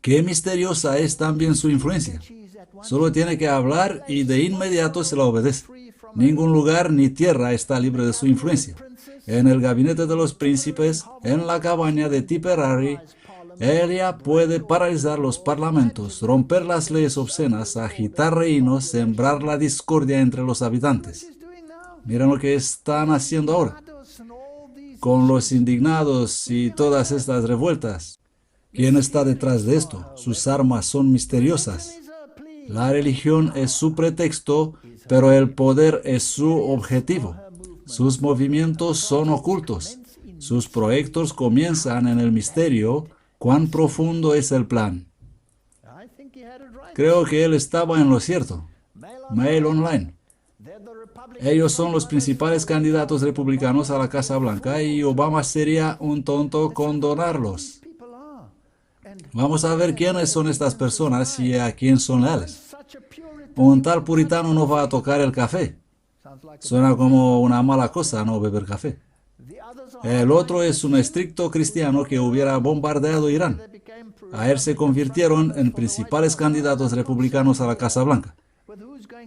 Speaker 1: Qué misteriosa es también su influencia. Solo tiene que hablar y de inmediato se la obedece. Ningún lugar ni tierra está libre de su influencia. En el gabinete de los príncipes, en la cabaña de Tipperary, ella puede paralizar los parlamentos, romper las leyes obscenas, agitar reinos, sembrar la discordia entre los habitantes. Miren lo que están haciendo ahora, con los indignados y todas estas revueltas. ¿Quién está detrás de esto? Sus armas son misteriosas. La religión es su pretexto, pero el poder es su objetivo. Sus movimientos son ocultos. Sus proyectos comienzan en el misterio. ¿Cuán profundo es el plan? Creo que él estaba en lo cierto. Mail Online. Ellos son los principales candidatos republicanos a la Casa Blanca y Obama sería un tonto con donarlos. Vamos a ver quiénes son estas personas y a quién son leales. Un tal puritano no va a tocar el café. Suena como una mala cosa no beber café. El otro es un estricto cristiano que hubiera bombardeado Irán. A él se convirtieron en principales candidatos republicanos a la Casa Blanca.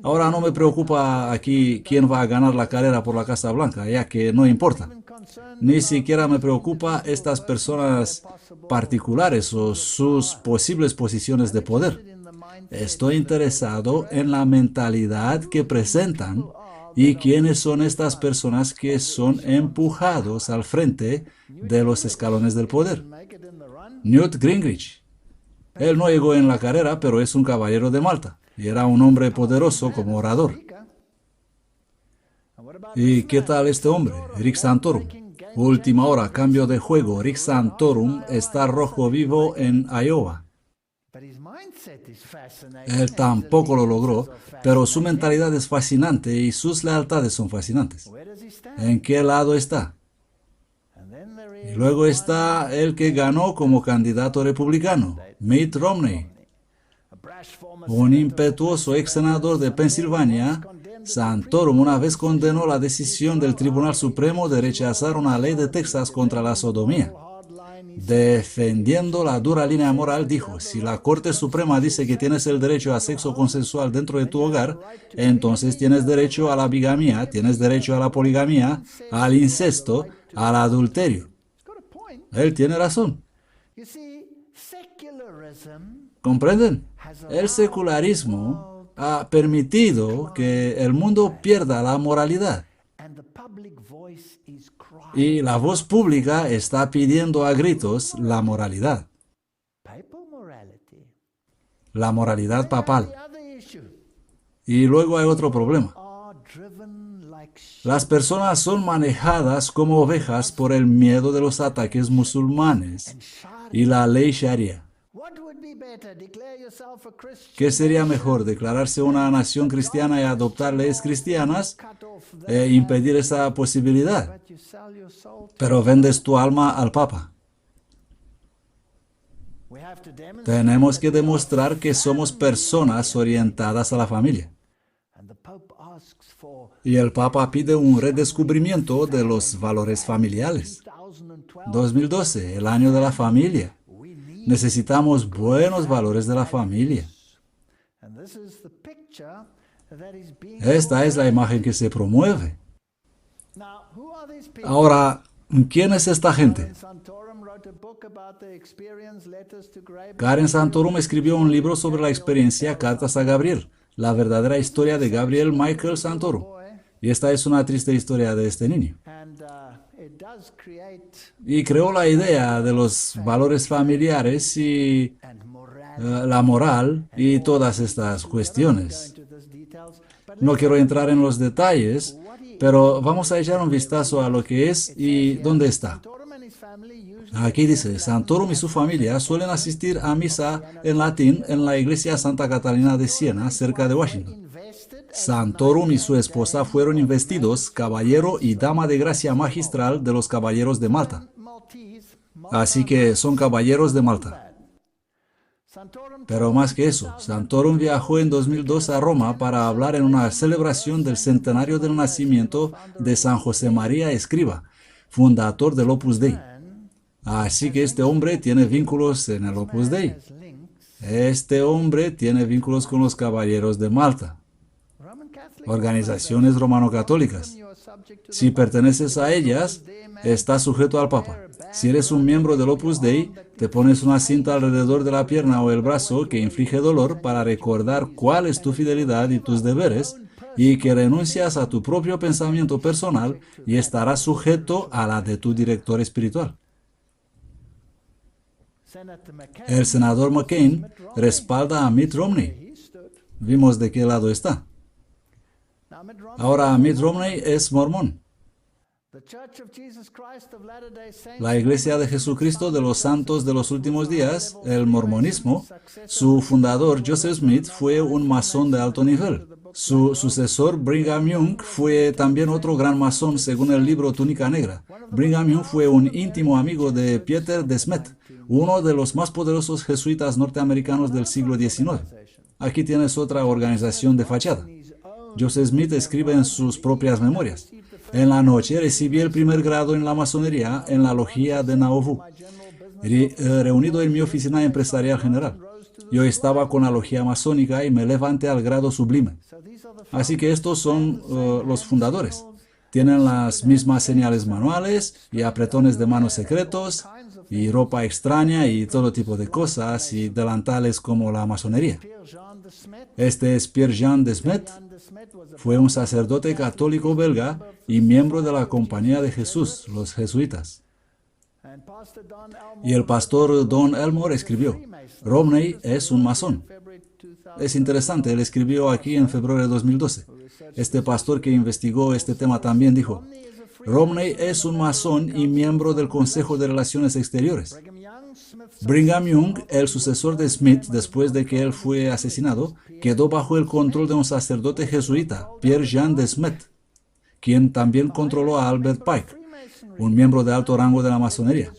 Speaker 1: Ahora no me preocupa aquí quién va a ganar la carrera por la Casa Blanca, ya que no importa. Ni siquiera me preocupa estas personas particulares o sus posibles posiciones de poder. Estoy interesado en la mentalidad que presentan y quiénes son estas personas que son empujados al frente de los escalones del poder. Newt Gingrich. Él no llegó en la carrera, pero es un caballero de Malta y era un hombre poderoso como orador. ¿Y qué tal este hombre, Rick Santorum? Última hora, cambio de juego. Rick Santorum está rojo vivo en Iowa. Él tampoco lo logró, pero su mentalidad es fascinante y sus lealtades son fascinantes. ¿En qué lado está? Y luego está el que ganó como candidato republicano, Mitt Romney. Un impetuoso ex senador de Pensilvania, Santorum una vez condenó la decisión del Tribunal Supremo de rechazar una ley de Texas contra la sodomía. Defendiendo la dura línea moral, dijo: si la Corte Suprema dice que tienes el derecho a sexo consensual dentro de tu hogar, entonces tienes derecho a la bigamia, tienes derecho a la poligamia, al incesto, al adulterio. Él tiene razón. ¿Comprenden? El secularismo ha permitido que el mundo pierda la moralidad. Y la voz pública está pidiendo a gritos la moralidad. La moralidad papal. Y luego hay otro problema. Las personas son manejadas como ovejas por el miedo de los ataques musulmanes y la ley Sharia. ¿Qué sería mejor, declararse una nación cristiana y adoptar leyes cristianas e impedir esa posibilidad? Pero vendes tu alma al Papa. Tenemos que demostrar que somos personas orientadas a la familia. Y el Papa pide un redescubrimiento de los valores familiares. 2012, el año de la familia. Necesitamos buenos valores de la familia. Esta es la imagen que se promueve. Ahora, ¿quién es esta gente? Karen Santorum escribió un libro sobre la experiencia Cartas a Gabriel, la verdadera historia de Gabriel Michael Santorum. Y esta es una triste historia de este niño. Y creó la idea de los valores familiares y la moral y todas estas cuestiones. No quiero entrar en los detalles, pero vamos a echar un vistazo a lo que es y dónde está. Aquí dice: Santorum y su familia suelen asistir a misa en latín en la iglesia Santa Catalina de Siena, cerca de Washington. Santorum y su esposa fueron investidos caballero y dama de gracia magistral de los caballeros de Malta. Así que son caballeros de Malta. Pero más que eso, Santorum viajó en 2002 a Roma para hablar en una celebración del centenario del nacimiento de San José María Escriba, fundador del Opus Dei. Así que este hombre tiene vínculos en el Opus Dei. Este hombre tiene vínculos con los caballeros de Malta, organizaciones romano-católicas. Si perteneces a ellas, estás sujeto al Papa. Si eres un miembro del Opus Dei, te pones una cinta alrededor de la pierna o el brazo que inflige dolor para recordar cuál es tu fidelidad y tus deberes, y que renuncias a tu propio pensamiento personal y estarás sujeto a la de tu director espiritual. El senador McCain respalda a Mitt Romney. Vimos de qué lado está. Ahora, Mitt Romney es mormón. La Iglesia de Jesucristo de los Santos de los Últimos Días, el mormonismo, su fundador Joseph Smith fue un masón de alto nivel. Su sucesor Brigham Young fue también otro gran masón según el libro Túnica Negra. Brigham Young fue un íntimo amigo de Pieter de Smet, uno de los más poderosos jesuitas norteamericanos del siglo XIX. Aquí tienes otra organización de fachada. Joseph Smith escribe en sus propias memorias: en la noche recibí el primer grado en la masonería en la logia de Nauvoo, reunido en mi oficina empresarial general. Yo estaba con la logia masónica y me levanté al grado sublime. Así que estos son los fundadores. Tienen las mismas señales manuales y apretones de manos secretos y ropa extraña y todo tipo de cosas y delantales como la masonería. Este es Pierre-Jean de Smet. Fue un sacerdote católico belga y miembro de la Compañía de Jesús, los jesuitas. Y el pastor Don Elmore escribió, Romney es un masón. Es interesante, él escribió aquí en febrero de 2012. Este pastor que investigó este tema también dijo, Romney es un masón y miembro del Consejo de Relaciones Exteriores. Brigham Young, el sucesor de Smith después de que él fue asesinado, quedó bajo el control de un sacerdote jesuita, Pierre-Jean de Smet, quien también controló a Albert Pike, un miembro de alto rango de la masonería.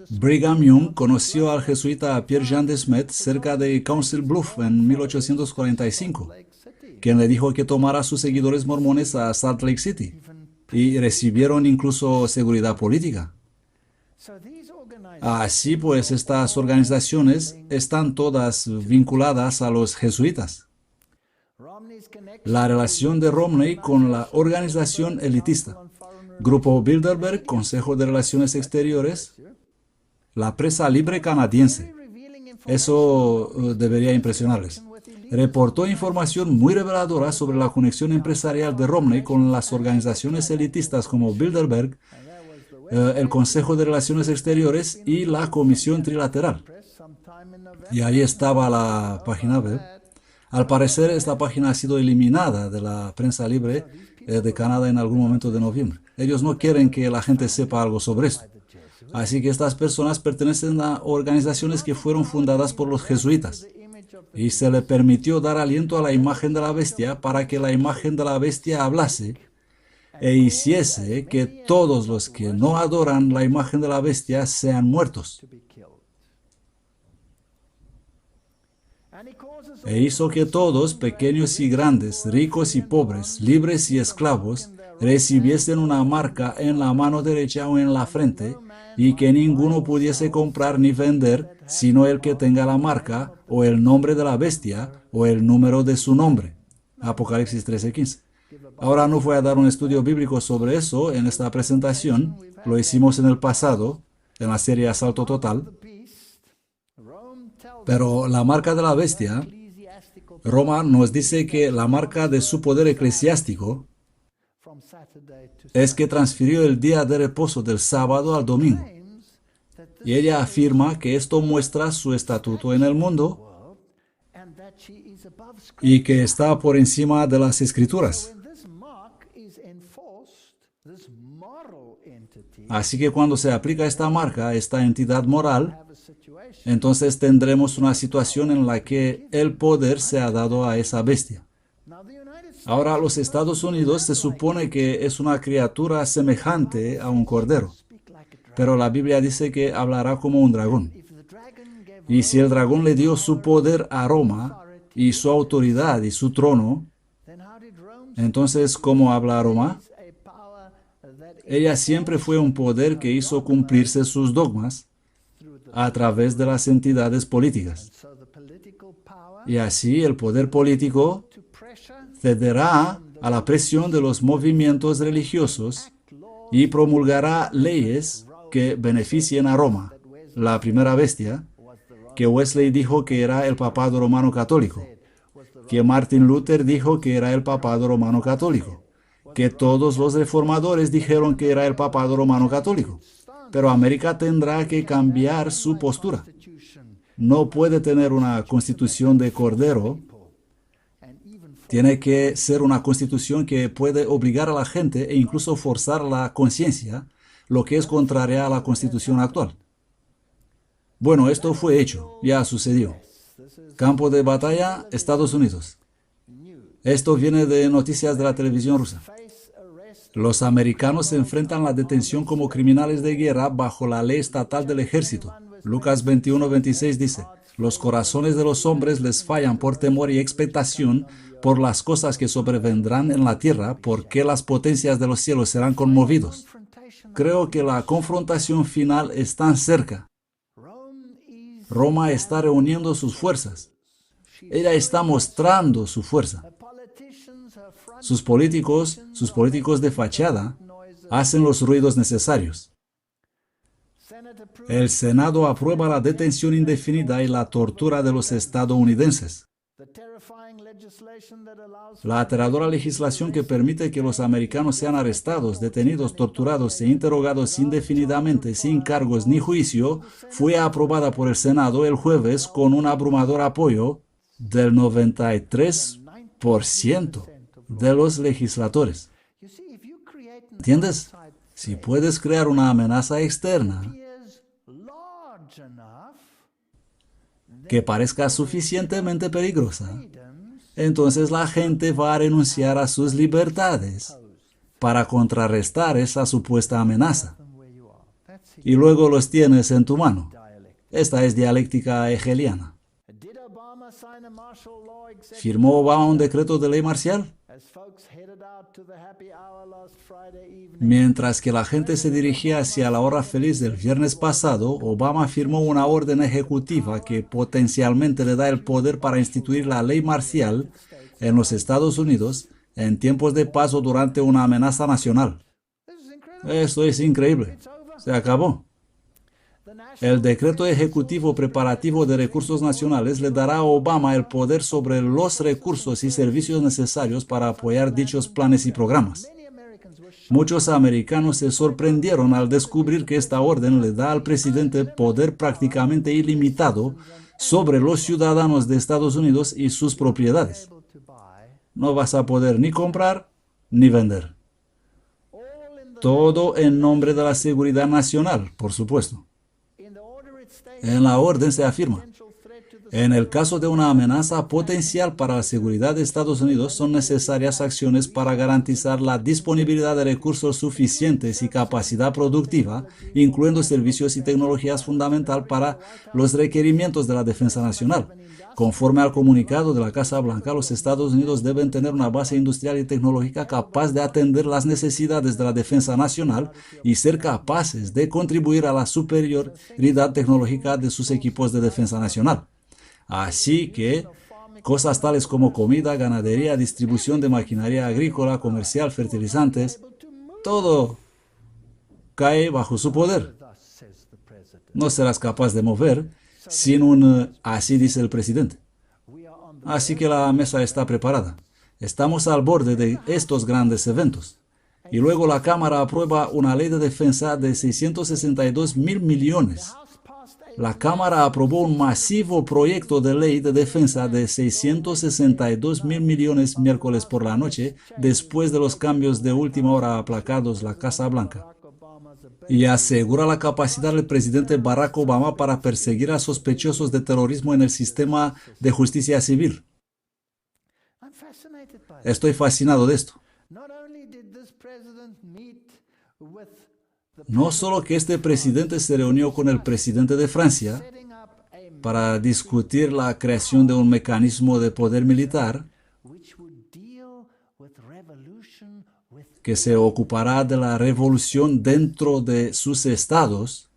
Speaker 1: Brigham Young conoció al jesuita Pierre-Jean de Smet cerca de Council Bluff en 1845, quien le dijo que tomara a sus seguidores mormones a Salt Lake City, y recibieron incluso seguridad política. Así pues, estas organizaciones están todas vinculadas a los jesuitas. La relación de Romney con la organización elitista, Grupo Bilderberg, Consejo de Relaciones Exteriores, la prensa libre canadiense. Eso debería impresionarles. Reportó información muy reveladora sobre la conexión empresarial de Romney con las organizaciones elitistas como Bilderberg, el Consejo de Relaciones Exteriores y la Comisión Trilateral. Y ahí estaba la página web. Al parecer, esta página ha sido eliminada de la prensa libre de Canadá en algún momento de noviembre. Ellos no quieren que la gente sepa algo sobre esto. Así que estas personas pertenecen a organizaciones que fueron fundadas por los jesuitas. Y se le permitió dar aliento a la imagen de la bestia para que la imagen de la bestia hablase e hiciese que todos los que no adoran la imagen de la bestia sean muertos. E hizo que todos, pequeños y grandes, ricos y pobres, libres y esclavos, recibiesen una marca en la mano derecha o en la frente, y que ninguno pudiese comprar ni vender, sino el que tenga la marca, o el nombre de la bestia, o el número de su nombre. Apocalipsis 13:15. Ahora no voy a dar un estudio bíblico sobre eso en esta presentación. Lo hicimos en el pasado, en la serie Asalto Total. Pero la marca de la bestia, Roma nos dice que la marca de su poder eclesiástico es que transfirió el día de reposo del sábado al domingo. Y ella afirma que esto muestra su estatuto en el mundo y que está por encima de las escrituras. Así que cuando se aplica esta marca a esta entidad moral, entonces tendremos una situación en la que el poder se ha dado a esa bestia. Ahora, los Estados Unidos se supone que es una criatura semejante a un cordero, pero la Biblia dice que hablará como un dragón. Y si el dragón le dio su poder a Roma, y su autoridad y su trono, entonces, ¿cómo habla Roma? Ella siempre fue un poder que hizo cumplirse sus dogmas a través de las entidades políticas. Y así el poder político cederá a la presión de los movimientos religiosos y promulgará leyes que beneficien a Roma, la primera bestia, que Wesley dijo que era el papado romano católico, que Martin Luther dijo que era el papado romano católico, que todos los reformadores dijeron que era el papado romano católico. Pero América tendrá que cambiar su postura. No puede tener una constitución de cordero. Tiene que ser una constitución que puede obligar a la gente e incluso forzar la conciencia, lo que es contraria a la constitución actual. Bueno, esto fue hecho, ya sucedió. Campo de batalla, Estados Unidos. Esto viene de noticias de la televisión rusa. Los americanos se enfrentan a la detención como criminales de guerra bajo la ley estatal del ejército. Lucas 21:26 dice, los corazones de los hombres les fallan por temor y expectación por las cosas que sobrevendrán en la tierra, porque las potencias de los cielos serán conmovidos. Creo que la confrontación final está cerca. Roma está reuniendo sus fuerzas. Ella está mostrando su fuerza. sus políticos de fachada, hacen los ruidos necesarios. El Senado aprueba la detención indefinida y la tortura de los estadounidenses. La aterradora legislación que permite que los americanos sean arrestados, detenidos, torturados e interrogados indefinidamente sin cargos ni juicio fue aprobada por el Senado el jueves con un abrumador apoyo del 93% de los legisladores. ¿Entiendes? Si puedes crear una amenaza externa que parezca suficientemente peligrosa, entonces la gente va a renunciar a sus libertades para contrarrestar esa supuesta amenaza. Y luego los tienes en tu mano. Esta es dialéctica hegeliana. ¿Firmó Obama un decreto de ley marcial? Mientras que la gente se dirigía hacia la hora feliz del viernes pasado, Obama firmó una orden ejecutiva que potencialmente le da el poder para instituir la ley marcial en los Estados Unidos en tiempos de paz o durante una amenaza nacional. Esto es increíble. Se acabó. El decreto ejecutivo preparativo de recursos nacionales le dará a Obama el poder sobre los recursos y servicios necesarios para apoyar dichos planes y programas. Muchos americanos se sorprendieron al descubrir que esta orden le da al presidente poder prácticamente ilimitado sobre los ciudadanos de Estados Unidos y sus propiedades. No vas a poder ni comprar ni vender. Todo en nombre de la seguridad nacional, por supuesto. En la orden se afirma: en el caso de una amenaza potencial para la seguridad de Estados Unidos, son necesarias acciones para garantizar la disponibilidad de recursos suficientes y capacidad productiva, incluyendo servicios y tecnologías fundamental para los requerimientos de la defensa nacional. Conforme al comunicado de la Casa Blanca, los Estados Unidos deben tener una base industrial y tecnológica capaz de atender las necesidades de la defensa nacional y ser capaces de contribuir a la superioridad tecnológica de sus equipos de defensa nacional. Así que cosas tales como comida, ganadería, distribución de maquinaria agrícola, comercial, fertilizantes, todo cae bajo su poder. No serás capaz de mover sin un así dice el presidente. Así que la mesa está preparada. Estamos al borde de estos grandes eventos. Y luego la Cámara aprueba una ley de defensa de 662.000 millones. La Cámara aprobó un masivo proyecto de ley de defensa de 662.000 millones miércoles por la noche, después de los cambios de última hora aplacados la Casa Blanca, y asegura la capacidad del presidente Barack Obama para perseguir a sospechosos de terrorismo en el sistema de justicia civil. Estoy fascinado de esto. No solo que este presidente se reunió con el presidente de Francia para discutir la creación de un mecanismo de poder militar que se ocupará de la revolución dentro de sus estados,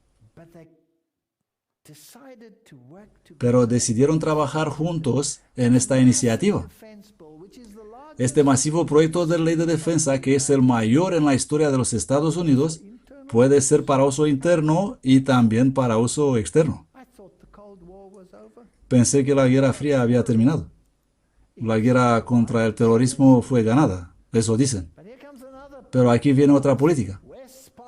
Speaker 1: pero decidieron trabajar juntos en esta iniciativa. Este masivo proyecto de ley de defensa, que es el mayor en la historia de los Estados Unidos, puede ser para uso interno y también para uso externo. Pensé que la Guerra Fría había terminado. La guerra contra el terrorismo fue ganada, eso dicen. Pero aquí viene otra política.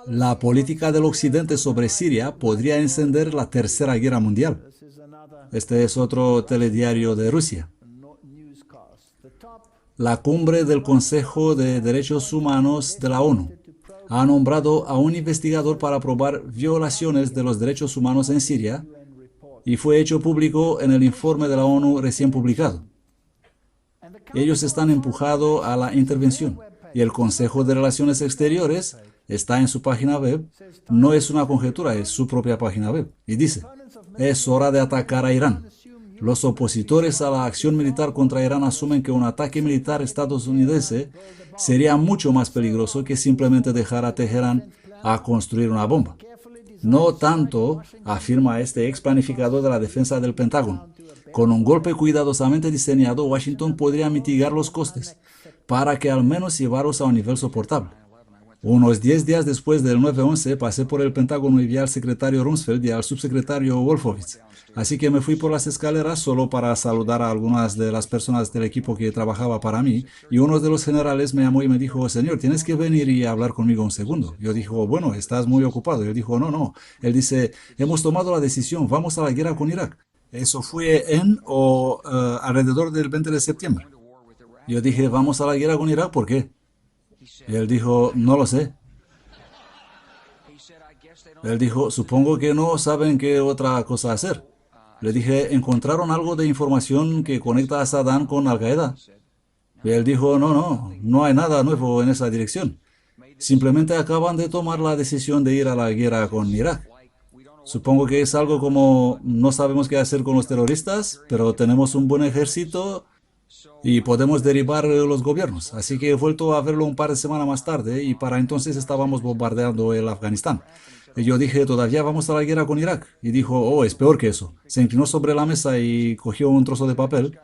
Speaker 1: La política del Occidente sobre Siria podría encender la Tercera Guerra Mundial. Este es otro telediario de Rusia. La cumbre del Consejo de Derechos Humanos de la ONU ha nombrado a un investigador para probar violaciones de los derechos humanos en Siria y fue hecho público en el informe de la ONU recién publicado. Ellos están empujando a la intervención y el Consejo de Relaciones Exteriores está en su página web. No es una conjetura, es su propia página web. Y dice: es hora de atacar a Irán. Los opositores a la acción militar contra Irán asumen que un ataque militar estadounidense sería mucho más peligroso que simplemente dejar a Teherán a construir una bomba. No tanto, afirma este ex planificador de la defensa del Pentágono. Con un golpe cuidadosamente diseñado, Washington podría mitigar los costes. para que al menos llevarlos a un nivel soportable. Unos 10 días después del 9/11 pasé por el Pentágono y vi al secretario Rumsfeld y al subsecretario Wolfowitz. Así que me fui por las escaleras solo para saludar a algunas de las personas del equipo que trabajaba para mí, y uno de los generales me llamó y me dijo: señor, tienes que venir y hablar conmigo un segundo. Yo dije: bueno, estás muy ocupado. Yo dije: no, no. Él dice: hemos tomado la decisión, vamos a la guerra con Irak. Eso fue alrededor del 20 de septiembre. Yo dije: vamos a la guerra con Irak, ¿por qué? Y él dijo: no lo sé. Él dijo: supongo que no saben qué otra cosa hacer. Le dije: ¿encontraron algo de información que conecta a Saddam con Al-Qaeda? Y él dijo: no, no, no hay nada nuevo en esa dirección. Simplemente acaban de tomar la decisión de ir a la guerra con Irak. Supongo que es algo como: no sabemos qué hacer con los terroristas, pero tenemos un buen ejército y podemos derribar los gobiernos. Así que he vuelto a verlo un par de semanas más tarde y para entonces estábamos bombardeando el Afganistán. Y yo dije: todavía vamos a la guerra con Irak. Y dijo: oh, es peor que eso. Se inclinó sobre la mesa y cogió un trozo de papel.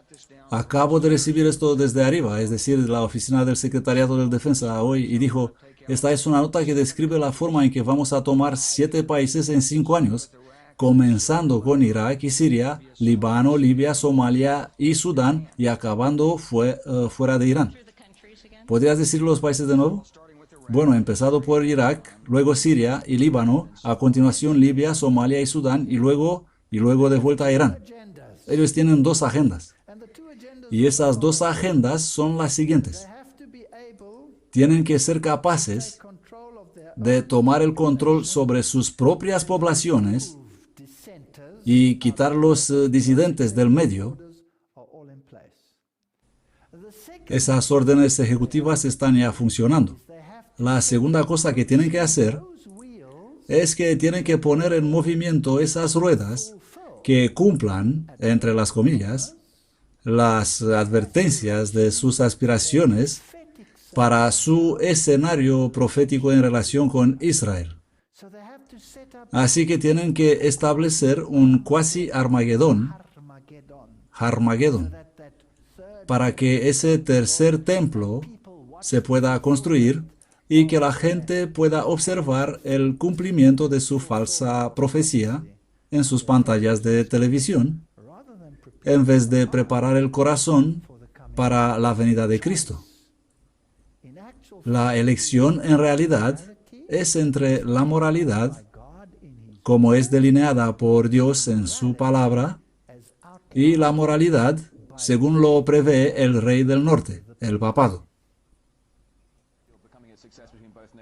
Speaker 1: Acabo de recibir esto desde arriba, es decir, de la oficina del Secretariado de Defensa hoy, y dijo: esta es una nota que describe la forma en que vamos a tomar 7 países en 5 años, comenzando con Irak y Siria, Líbano, Libia, Somalia y Sudán, y acabando fuera de Irán. ¿Podrías decir los países de nuevo? Bueno, empezado por Irak, luego Siria y Líbano, a continuación Libia, Somalia y Sudán, y luego de vuelta a Irán. Ellos tienen 2 agendas. Y esas 2 agendas son las siguientes. Tienen que ser capaces de tomar el control sobre sus propias poblaciones y quitar los disidentes del medio. Esas órdenes ejecutivas están ya funcionando. La segunda cosa que tienen que hacer es que tienen que poner en movimiento esas ruedas que cumplan, entre las comillas, las advertencias de sus aspiraciones para su escenario profético en relación con Israel. Así que tienen que establecer un cuasi Armagedón, para que ese tercer templo se pueda construir y que la gente pueda observar el cumplimiento de su falsa profecía en sus pantallas de televisión, en vez de preparar el corazón para la venida de Cristo. La elección en realidad es entre la moralidad, como es delineada por Dios en su palabra, y la moralidad, según lo prevé el rey del norte, el papado.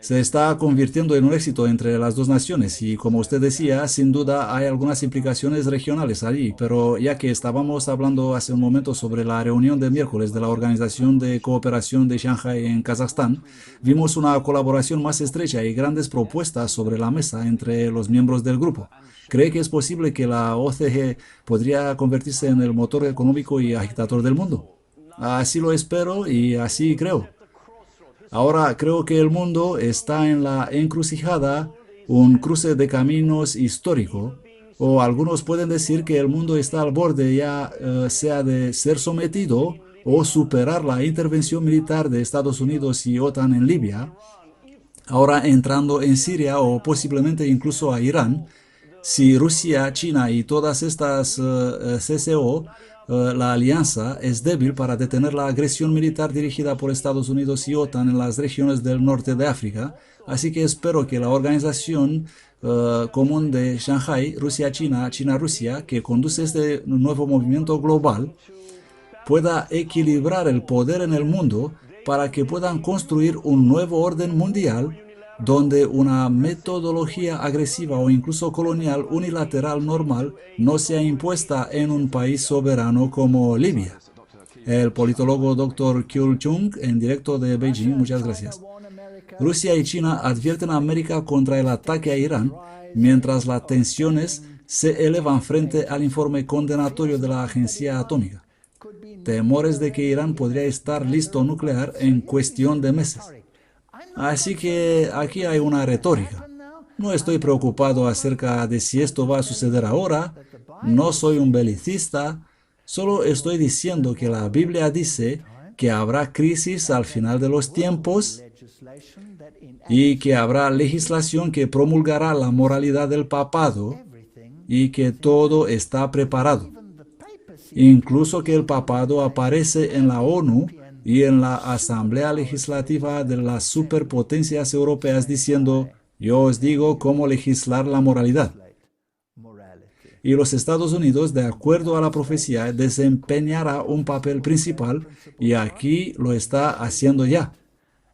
Speaker 1: Se está convirtiendo en un éxito entre las 2 naciones y, como usted decía, sin duda hay algunas implicaciones regionales allí, pero ya que estábamos hablando hace un momento sobre la reunión de miércoles de la Organización de Cooperación de Shanghái en Kazajstán, vimos una colaboración más estrecha y grandes propuestas sobre la mesa entre los miembros del grupo. ¿Cree que es posible que la OCG podría convertirse en el motor económico y agitador del mundo? Así lo espero y así creo. Ahora creo que el mundo está en la encrucijada, un cruce de caminos histórico, o algunos pueden decir que el mundo está al borde ya sea de ser sometido o superar la intervención militar de Estados Unidos y OTAN en Libia, ahora entrando en Siria o posiblemente incluso a Irán. Si Rusia, China y todas estas CCO, la alianza es débil para detener la agresión militar dirigida por Estados Unidos y OTAN en las regiones del norte de África. Así que espero que la organización común de Shanghái, Rusia-China, China-Rusia, que conduce este nuevo movimiento global, pueda equilibrar el poder en el mundo para que puedan construir un nuevo orden mundial donde una metodología agresiva o incluso colonial unilateral normal no sea impuesta en un país soberano como Libia. El politólogo Dr. Kyul Chung, en directo de Beijing, muchas gracias. Rusia y China advierten a América contra el ataque a Irán, mientras las tensiones se elevan frente al informe condenatorio de la agencia atómica. Temores de que Irán podría estar listo nuclear en cuestión de meses. Así que aquí hay una retórica. No estoy preocupado acerca de si esto va a suceder ahora. No soy un belicista. Solo estoy diciendo que la Biblia dice que habrá crisis al final de los tiempos
Speaker 2: legislation that
Speaker 1: y que habrá legislación que promulgará la moralidad del papado
Speaker 2: everything,
Speaker 1: y que todo está preparado.
Speaker 2: even the papacy,
Speaker 1: Incluso que el papado aparece en la ONU y en la Asamblea Legislativa de las superpotencias europeas diciendo, yo os digo cómo legislar la moralidad.
Speaker 2: morality.
Speaker 1: Y los Estados Unidos, de acuerdo a la profecía, desempeñará un papel principal y aquí lo está haciendo ya.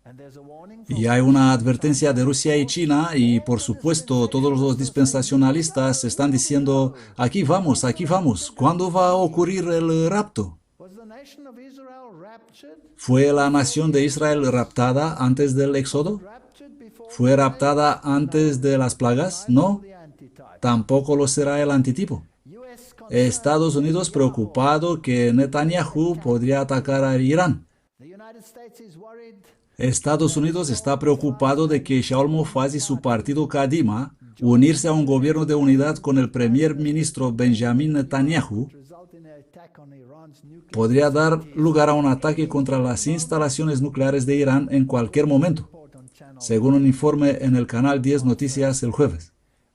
Speaker 2: And there's a warning for
Speaker 1: Y hay una advertencia de Rusia y China y por supuesto todos los dispensacionalistas están diciendo, aquí vamos, ¿cuándo va a ocurrir el rapto?
Speaker 2: was the nation of Israel raptured?
Speaker 1: ¿Fue la nación de Israel raptada antes del éxodo?
Speaker 2: Raptured before
Speaker 1: ¿Fue raptada antes de las plagas? No,
Speaker 2: the antitype.
Speaker 1: tampoco lo será el antitipo.
Speaker 2: US
Speaker 1: Estados Unidos preocupado que Netanyahu podría atacar a Irán.
Speaker 2: The United States is worried
Speaker 1: Estados Unidos está preocupado de que Shaul Mofaz y su partido Kadima unirse a un gobierno de unidad con el primer ministro Benjamin Netanyahu
Speaker 2: result in an attack on Iran's nuclear.
Speaker 1: podría dar lugar a un ataque contra las instalaciones nucleares de Irán en cualquier momento,
Speaker 2: Report on Channel.
Speaker 1: según un informe en el canal 10 Noticias el jueves.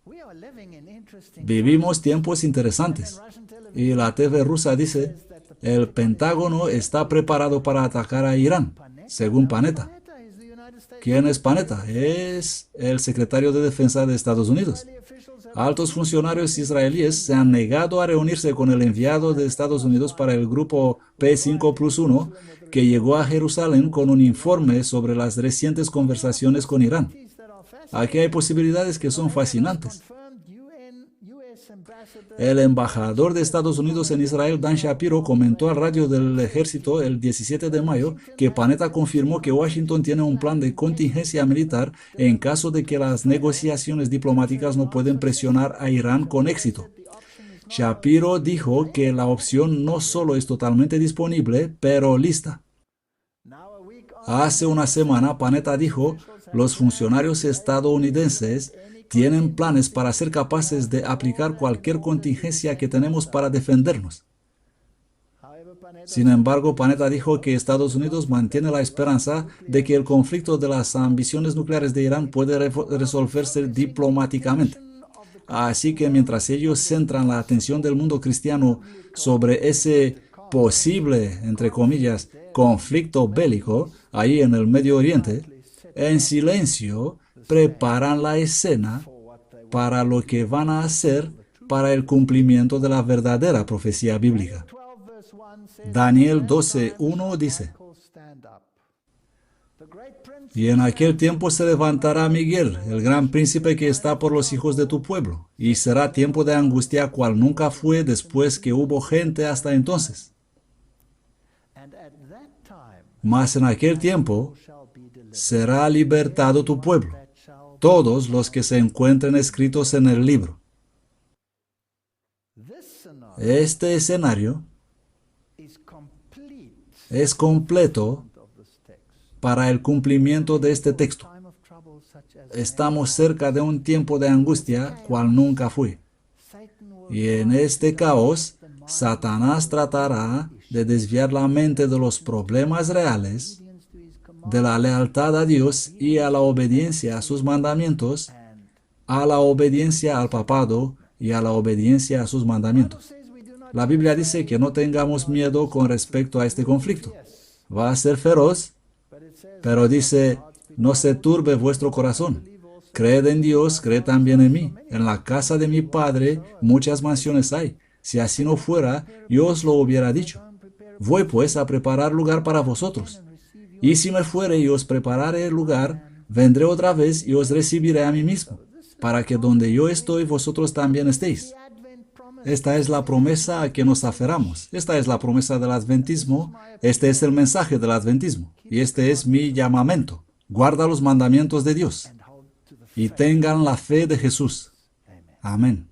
Speaker 2: We are living in interesting
Speaker 1: Vivimos tiempos interesantes
Speaker 2: Russian television.
Speaker 1: y la TV rusa dice, el Pentágono está preparado para atacar a Irán, según Panetta.
Speaker 2: Panetta is the United States
Speaker 1: ¿Quién es Panetta? Es el secretario de Defensa de Estados Unidos.
Speaker 2: officials have
Speaker 1: Altos funcionarios israelíes se han negado a reunirse con el enviado de Estados Unidos para el grupo P5+1 que llegó a Jerusalén con un informe sobre las recientes conversaciones con Irán.
Speaker 2: that are fascinating.
Speaker 1: Aquí hay posibilidades que son fascinantes.
Speaker 2: Confirmed US ambassador
Speaker 1: El embajador de Estados Unidos en Israel, Dan Shapiro, comentó al radio del ejército el 17 de mayo que Panetta confirmó que Washington tiene un plan de contingencia militar en caso de que las negociaciones diplomáticas no pueden presionar a Irán con éxito. Shapiro dijo que la opción no solo es totalmente disponible, pero lista.
Speaker 2: now a week
Speaker 1: Hace una semana, Panetta dijo, los funcionarios estadounidenses tienen planes para ser capaces de aplicar cualquier contingencia que tenemos para defendernos.
Speaker 2: however Panetta
Speaker 1: Sin embargo, Panetta dijo que Estados Unidos mantiene la esperanza de que el conflicto de las ambiciones nucleares de Irán puede resolverse diplomáticamente. Así que mientras ellos centran la atención del mundo cristiano sobre ese posible, entre comillas, conflicto bélico ahí en el Medio Oriente, en silencio preparan la escena para lo que van a hacer para el cumplimiento de la verdadera profecía bíblica.
Speaker 2: 12 verse 1 says
Speaker 1: Daniel 12:1 dice,
Speaker 2: stand up. The great prince
Speaker 1: y en aquel tiempo se levantará Miguel, el gran príncipe que está por los hijos de tu pueblo, y será tiempo de angustia cual nunca fue después que hubo gente hasta entonces.
Speaker 2: and at that time
Speaker 1: Mas en aquel tiempo
Speaker 2: shall be delivered.
Speaker 1: será libertado tu pueblo,
Speaker 2: That shall
Speaker 1: todos los que se encuentren escritos en el libro.
Speaker 2: this scenario
Speaker 1: Este escenario
Speaker 2: is complete
Speaker 1: es completo
Speaker 2: of this text.
Speaker 1: para el cumplimiento de este texto.
Speaker 2: Time of trouble such as
Speaker 1: Estamos cerca de un tiempo de angustia cual nunca fue.
Speaker 2: Satan will
Speaker 1: Y en este caos, Satanás tratará de desviar la mente de los problemas reales,
Speaker 2: obedience to his command
Speaker 1: de la lealtad a Dios y a la obediencia a sus mandamientos, a la obediencia al papado y a la obediencia a sus mandamientos.
Speaker 2: says we do not
Speaker 1: La Biblia dice que no tengamos miedo con respecto a este conflicto. Va a ser feroz,
Speaker 2: but it says
Speaker 1: pero dice, no se turbe vuestro corazón. Creed en Dios, creed también en mí. En la casa de mi Padre muchas mansiones hay. Si así no fuera, yo os lo hubiera dicho. Voy pues a preparar lugar para vosotros. Y si me fuere y os prepararé lugar, vendré otra vez y os recibiré a mí mismo, para que donde yo estoy, vosotros también estéis.
Speaker 2: Advent promise
Speaker 1: Esta es la promesa a que nos aferramos. Esta es la promesa del adventismo. Este es el mensaje del adventismo. Y este es mi llamamiento. Guarda los mandamientos de Dios
Speaker 2: and hold to the
Speaker 1: y tengan la fe de Jesús. Amén.